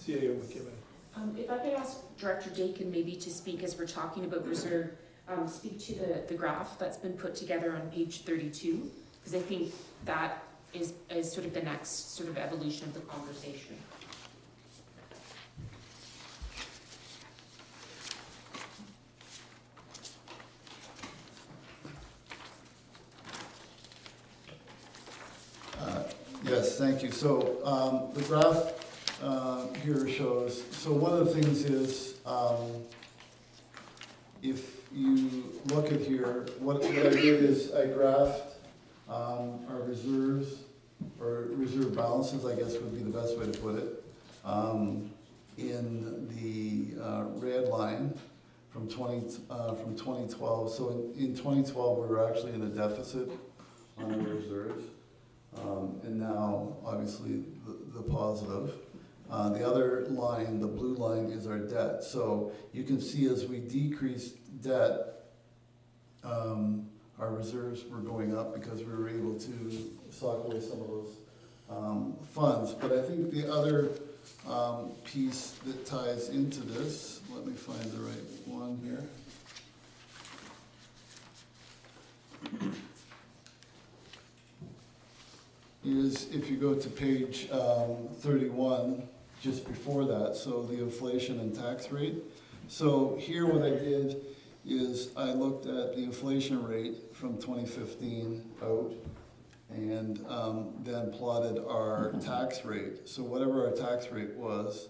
CAO McKibben. If I could ask Director Dakin maybe to speak as we're talking about reserve, speak to the graph that's been put together on page 32, because I think that is sort of the next sort of evolution of the conversation. Yes, thank you. So the graph here shows, so one of the things is, if you look at here, what I did is I graphed our reserves, or reserve balances, I guess would be the best way to put it, in the red line from 2012. So in 2012, we were actually in a deficit on our reserves. And now, obviously, the positive. The other line, the blue line, is our debt. So you can see as we decreased debt, our reserves were going up because we were able to sock away some of those funds. But I think the other piece that ties into this, let me find the right one here. Is if you go to page 31, just before that, so the inflation and tax rate. So here what I did is I looked at the inflation rate from 2015 out, and then plotted our tax rate. So whatever our tax rate was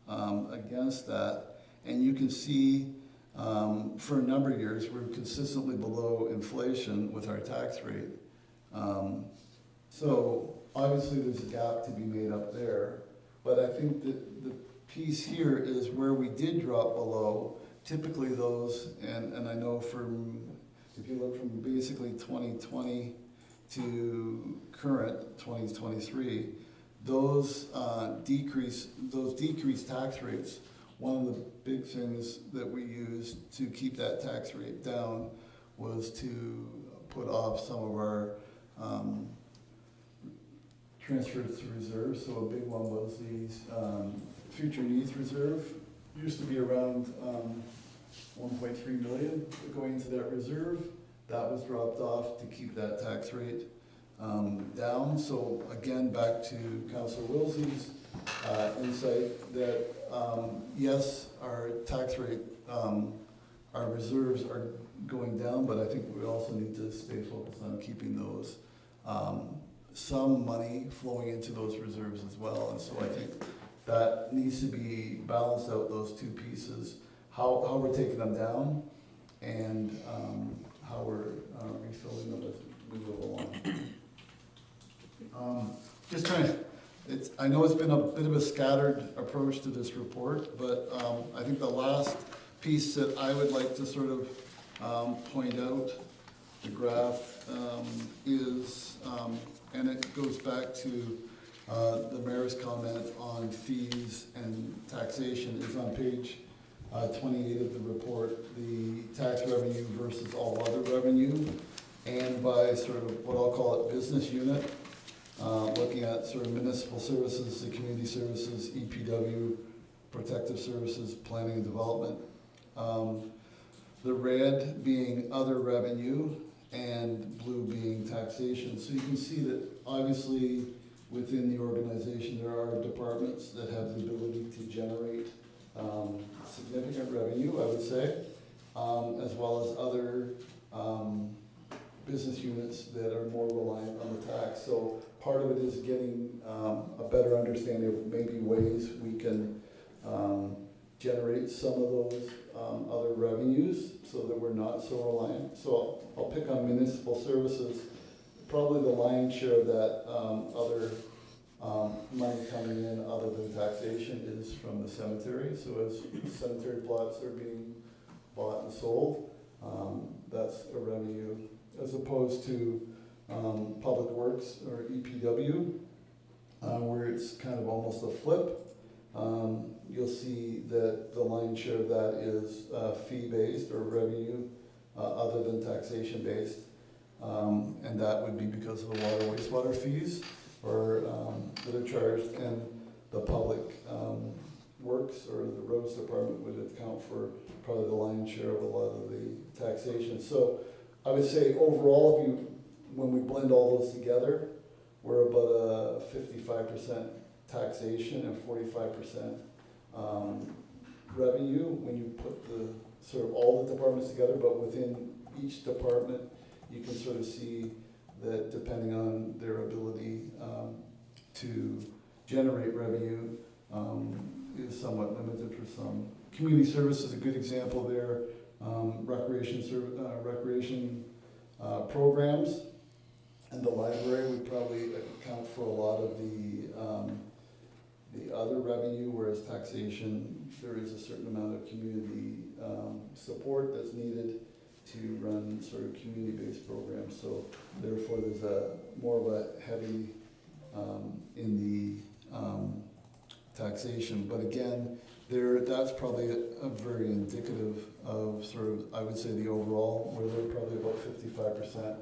against that, and you can see for a number of years we're consistently below inflation with our tax rate. So obviously there's a gap to be made up there, but I think that the piece here is where we did drop below. Typically those, and I know from, if you look from basically 2020 to current 2023, those decreased tax rates, one of the big things that we used to keep that tax rate down was to put off some of our transfers to reserves. So a big one was the future needs reserve. Used to be around 1.3 million going into that reserve. That was dropped off to keep that tax rate down. So again, back to Councillor Wilsey's insight that yes, our tax rate, our reserves are going down, but I think we also need to stay focused on keeping those some money flowing into those reserves as well. And so I think that needs to be balanced out, those two pieces, how we're taking them down and how we're refilling them as we go along. Just trying to, I know it's been a bit of a scattered approach to this report, but I think the last piece that I would like to sort of point out, the graph, is, and it goes back to the mayor's comment on fees and taxation, is on page 28 of the report, the tax revenue versus all other revenue, and by sort of what I'll call it business unit, looking at sort of municipal services, the community services, EPW, protective services, planning and development. The red being other revenue and blue being taxation. So you can see that obviously within the organization there are departments that have the ability to generate significant revenue, I would say, as well as other business units that are more reliant on the tax. So part of it is getting a better understanding of maybe ways we can generate some of those other revenues so that we're not so reliant. So I'll pick on municipal services. Probably the lion's share of that other money coming in other than taxation is from the cemetery. So as cemetery plots are being bought and sold, that's a revenue, as opposed to public works or EPW, where it's kind of almost a flip. You'll see that the lion's share of that is fee-based or revenue other than taxation-based. And that would be because of the water wastewater fees or that are charged, and the public works or the roads department would account for probably the lion's share of a lot of the taxation. So I would say overall, when we blend all those together, we're about a 55% taxation and 45% revenue when you put the sort of all the departments together. But within each department, you can sort of see that depending on their ability to generate revenue is somewhat limited for some. Community service is a good example there. Recreation programs and the library would probably account for a lot of the other revenue, whereas taxation, there is a certain amount of community support that's needed to run sort of community-based programs. So therefore there's more of a heavy in the taxation. But again, that's probably a very indicative of sort of, I would say, the overall, where they're probably about 55%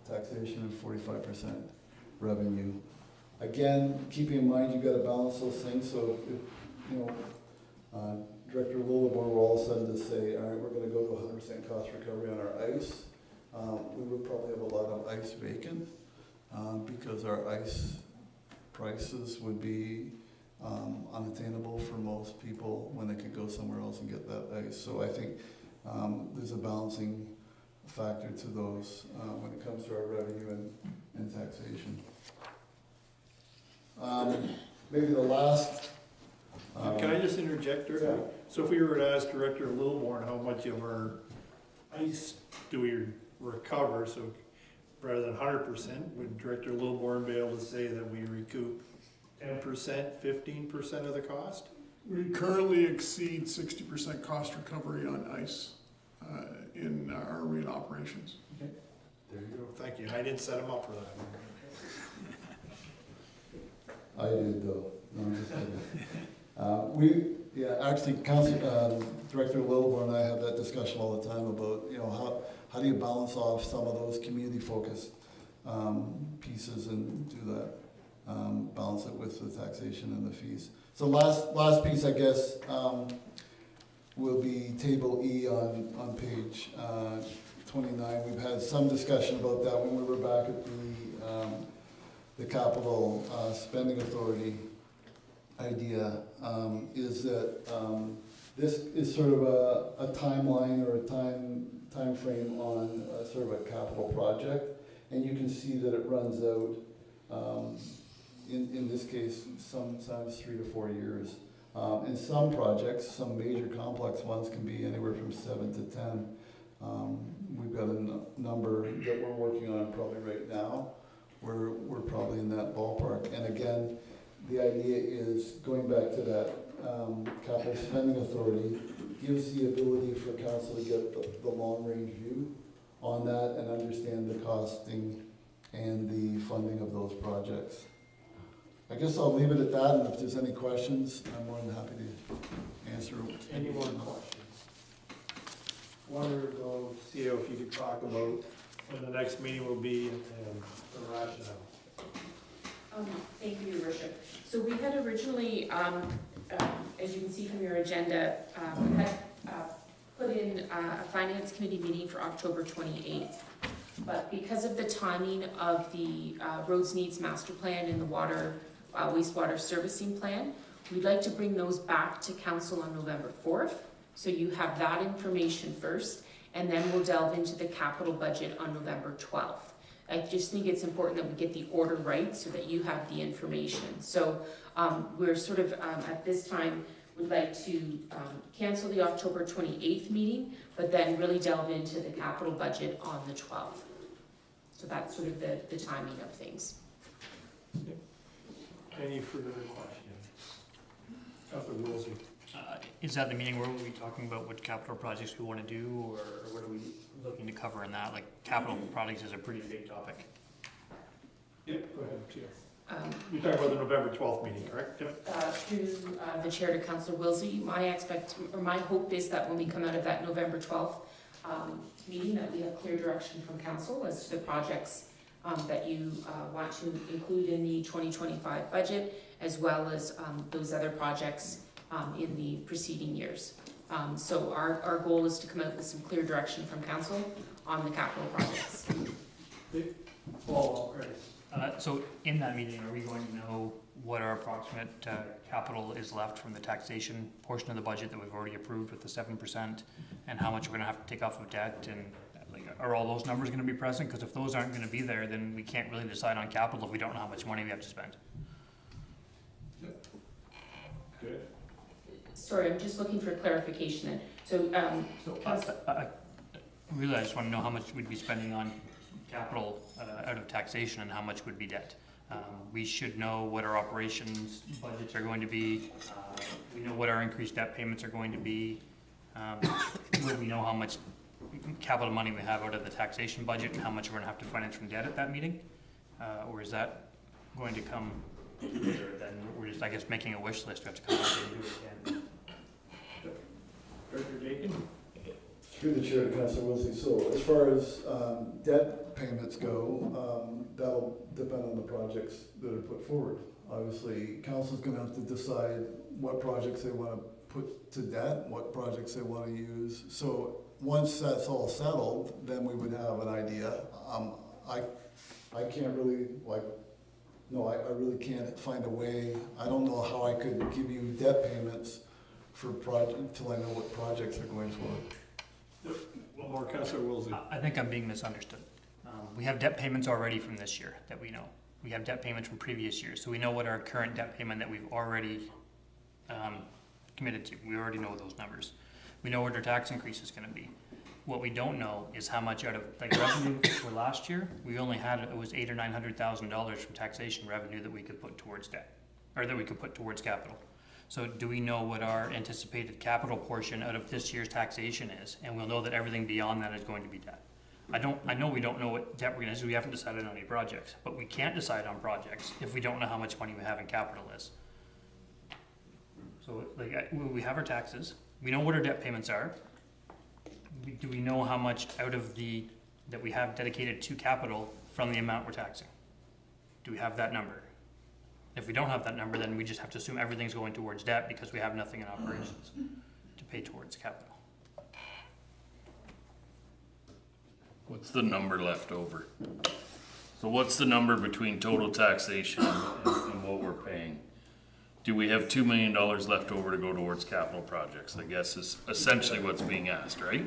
taxation and 45% revenue. Again, keeping in mind you've got to balance those things. So if, Director Lillibor will all of a sudden just say, all right, we're going to go to 100% cost recovery on our ice. We would probably have a lot of ice vacant because our ice prices would be unattainable for most people when they could go somewhere else and get that ice. So I think there's a balancing factor to those when it comes to our revenue and taxation. Maybe the last. Can I just interject there? Yeah. So if we were to ask Director Littleborn how much of our ice do we recover, so rather than 100%, would Director Littleborn be able to say that we recoup 10%, 15% of the cost? We currently exceed 60% cost recovery on ice in our arena operations. Okay. There you go. Thank you. I didn't set him up for that. I did though. No, I'm just kidding. Actually, Director Littleborn and I have that discussion all the time about, how do you balance off some of those community focused pieces and do that, balance it with the taxation and the fees. So last piece, I guess, will be table E on page 29. We've had some discussion about that when we were back at the capital spending authority idea, is that this is sort of a timeline or a time frame on sort of a capital project, and you can see that it runs out, in this case, sometimes 3 to 4 years. And some projects, some major complex ones, can be anywhere from 7 to 10. We've got a number that we're working on probably right now. We're probably in that ballpark. And again, the idea is, going back to that capital spending authority, gives the ability for council to get the long-range view on that and understand the costing and the funding of those projects. I guess I'll leave it at that, and if there's any questions, I'm more than happy to answer. Any more questions? Wanted to go see if you could talk about when the next meeting will be and the rationale. Thank you, Your Worship. So we had originally, as you can see from your agenda, we had put in a Finance Committee meeting for October 28th. But because of the timing of the Roads Needs Master Plan and the wastewater servicing plan, we'd like to bring those back to Council on November 4th. So you have that information first, and then we'll delve into the capital budget on November 12th. I just think it's important that we get the order right so that you have the information. So we're sort of, at this time, would like to cancel the October 28th meeting, but then really delve into the capital budget on the 12th. So that's sort of the timing of things. Any further questions? Councilor Wilsey. Is that the meeting where we'll be talking about what capital projects we want to do, or what are we looking to cover in that? Like, capital projects is a pretty big topic. Yep, go ahead, Chair. You're talking about the November 12th meeting, correct? Yep. Through the chair to Councillor Wilsey, my hope is that when we come out of that November 12th meeting, that we have clear direction from council as to the projects that you want to include in the 2025 budget, as well as those other projects in the preceding years. So our goal is to come out with some clear direction from council on the capital projects. So in that meeting, are we going to know what our approximate capital is left from the taxation portion of the budget that we've already approved with the 7%, and how much we're going to have to take off of debt, and like, are all those numbers going to be present? Because if those aren't going to be there, then we can't really decide on capital if we don't know how much money we have to spend. Good. Sorry, I'm just looking for clarification then. So, Really, I just want to know how much we'd be spending on capital out of taxation and how much would be debt. We should know what our operations budgets are going to be. We know what our increased debt payments are going to be. Will we know how much capital money we have out of the taxation budget and how much we're going to have to finance from debt at that meeting? Or is that going to come later? Then we're just, I guess, making a wish list. We have to come back and do it again. Director Dakin? Through the chair to Councilor Wilsey. So as far as debt payments go, that'll depend on the projects that are put forward. Obviously, council's going to have to decide what projects they want to put to debt, what projects they want to use. So once that's all settled, then we would have an idea. I can't really, I really can't find a way. I don't know how I could give you debt payments for project until I know what projects are going forward. One more, Councilor Wilsey. I think I'm being misunderstood. We have debt payments already from this year that we know. We have debt payments from previous years, so we know what our current debt payment that we've already committed to. We already know those numbers. We know what our tax increase is going to be. What we don't know is how much out of revenue for last year. We only had, it was $800,000 or $900,000 from taxation revenue that we could put towards debt, or that we could put towards capital. So do we know what our anticipated capital portion out of this year's taxation is? And we'll know that everything beyond that is going to be debt. I know we don't know what debt we're going to do. We haven't decided on any projects, but we can't decide on projects if we don't know how much money we have in capital is. So we have our taxes. We know what our debt payments are. Do we know how much out of that we have dedicated to capital from the amount we're taxing? Do we have that number? If we don't have that number, then we just have to assume everything's going towards debt because we have nothing in operations to pay towards capital. What's the number left over? So what's the number between total taxation and what we're paying? Do we have $2 million left over to go towards capital projects? I guess is essentially what's being asked, right?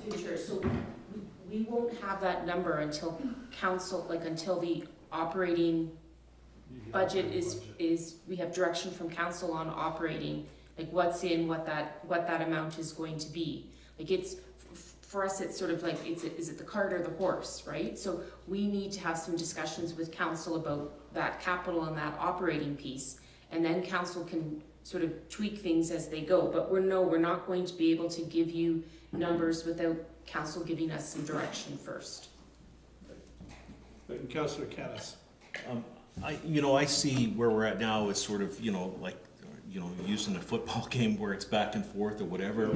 Future, so we won't have that number until council, like until the operating budget is, we have direction from council on operating, like what's in, what that amount is going to be. Like it's, for us, it's sort of like, is it the cart or the horse, right? So we need to have some discussions with council about that capital and that operating piece, and then council can sort of tweak things as they go. But we're not going to be able to give you numbers without council giving us some direction first. Councillor Kennis. I see where we're at now is sort of, using a football game where it's back and forth or whatever,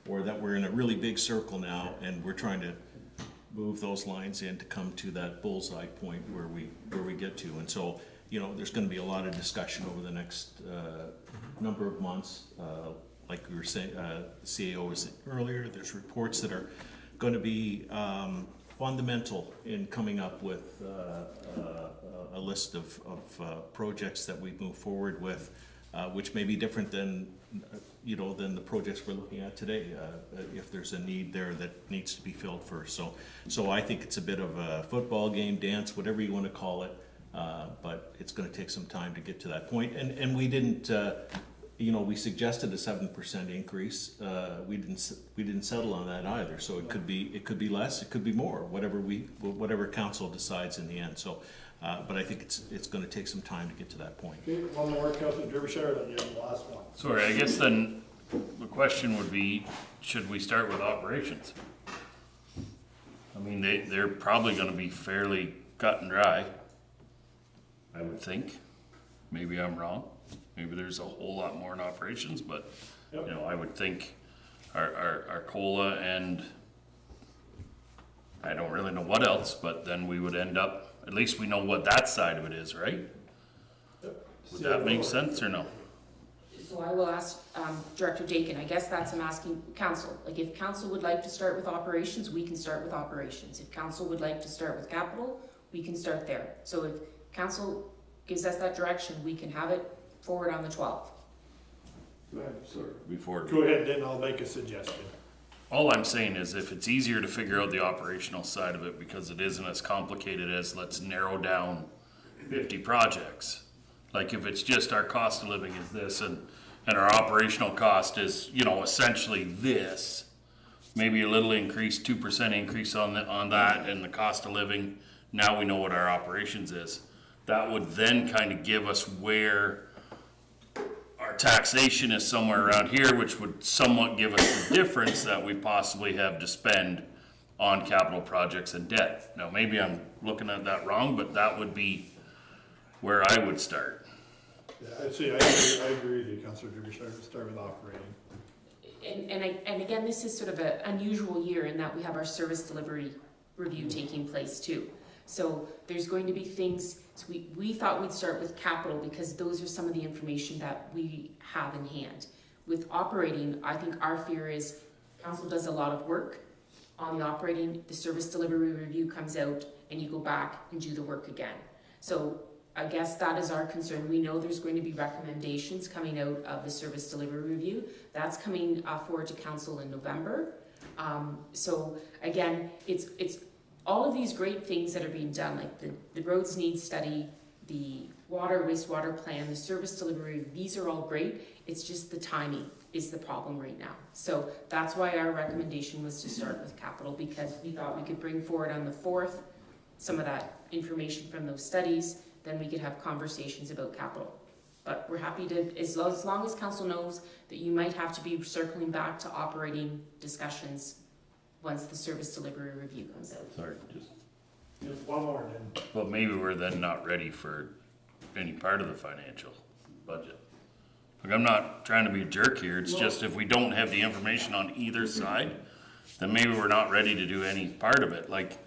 or that we're in a really big circle now and we're trying to move those lines in to come to that bullseye point where we get to. And so, there's gonna be a lot of discussion over the next number of months. Like we were saying, the CAO was earlier, there's reports that are gonna be fundamental in coming up with a list of projects that we move forward with, which may be different than the projects we're looking at today, if there's a need there that needs to be filled first. So I think it's a bit of a football game, dance, whatever you want to call it, but it's going to take some time to get to that point. And we didn't, we suggested a 7% increase. We didn't settle on that either. So it could be less, it could be more, whatever council decides in the end. So. But I think it's going to take some time to get to that point. Okay, one more, Councillor Derbyshire, then you have the last one. Sorry, I guess then the question would be, should we start with operations? I mean, they're probably going to be fairly cut and dry, I would think. Maybe I'm wrong. Maybe there's a whole lot more in operations, but Yep. I would think our COLA and I don't really know what else, but then we would end up, at least we know what that side of it is, right? Yep. Would that make sense or no? So I will ask Director Dakin, I guess I'm asking council. Like if council would like to start with operations, we can start with operations. If council would like to start with capital, we can start there. So if council gives us that direction, we can have it forward on the 12th. Go ahead, sir. Before. Go ahead, then I'll make a suggestion. All I'm saying is if it's easier to figure out the operational side of it because it isn't as complicated as let's narrow down 50 projects. Like if it's just our cost of living is this and our operational cost is, essentially this, maybe a little increase, 2% increase on that and the cost of living. Now we know what our operations is. That would then kind of give us where our taxation is somewhere around here, which would somewhat give us the difference that we possibly have to spend on capital projects and debt. Now, maybe I'm looking at that wrong, but that would be where I would start. Yeah, I agree with you, Councillor Derbyshire, start with operating. And again, this is sort of an unusual year in that we have our service delivery review taking place too. So there's going to be things, so we thought we'd start with capital because those are some of the information that we have in hand. With operating, I think our fear is council does a lot of work on the operating, the service delivery review comes out and you go back and do the work again. So I guess that is our concern. We know there's going to be recommendations coming out of the service delivery review. That's coming forward to council in November. So again, it's all of these great things that are being done, like the roads need study, the water, wastewater plan, the service delivery, these are all great. It's just the timing is the problem right now. So that's why our recommendation was to start with capital, because we thought we could bring forward on the 4th some of that information from those studies, then we could have conversations about capital. But we're happy to, as long as council knows that you might have to be circling back to operating discussions once the service delivery review comes out. Sorry, just one more then. But maybe we're then not ready for any part of the financial budget. Like, I'm not trying to be a jerk here, it's just if we don't have the information on either side, then maybe we're not ready to do any part of it. Like,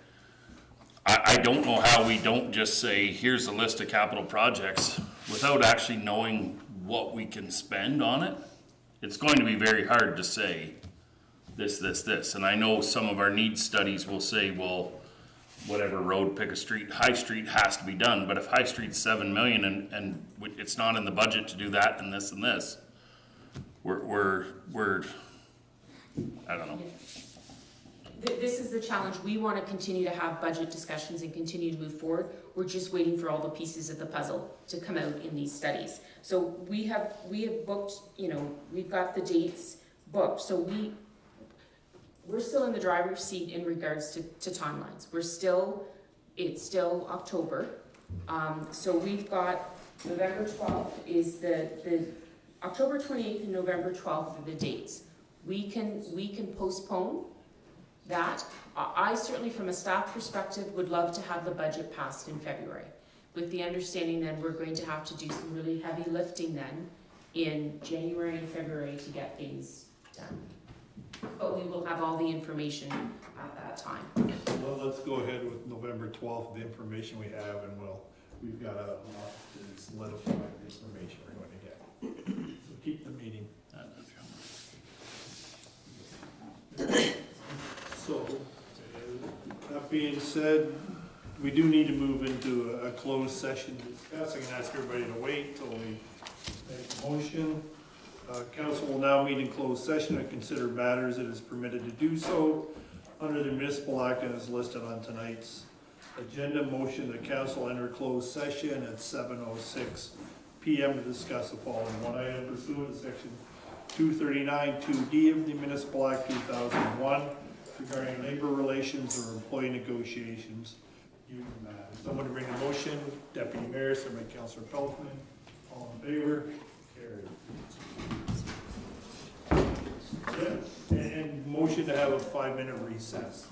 I don't know how we don't just say, here's a list of capital projects without actually knowing what we can spend on it. It's going to be very hard to say this. And I know some of our needs studies will say, well, whatever road, pick a street, High Street has to be done. But if High Street's 7 million and it's not in the budget to do that and this, we're I don't know. This is the challenge. We want to continue to have budget discussions and continue to move forward. We're just waiting for all the pieces of the puzzle to come out in these studies. So we have booked, we've got the dates booked. So we're still in the driver's seat in regards to timelines. It's still October. So we've got November 12th is the October 28th and November 12th are the dates. We can postpone that. I certainly, from a staff perspective, would love to have the budget passed in February, with the understanding then we're going to have to do some really heavy lifting then in January and February to get things done. But we will have all the information at that time. Well, let's go ahead with November 12th, the information we have, and we've got a lot to solidify the information we're going to get. So keep the meeting. So, that being said, we do need to move into a closed session to discuss. I can ask everybody to wait till we make a motion. Council will now meet in closed session and consider matters it is permitted to do so under the municipal act and is listed on tonight's agenda. Motion that council enter closed session at 7:06 p.m. to discuss the following. One item pursuant to section 239 2D of the Municipal Act 2001 regarding labor relations or employee negotiations. Someone to bring a motion. Deputy Mayor, second by Councillor Peltman. All in favor? Carried. And motion to have a 5-minute recess.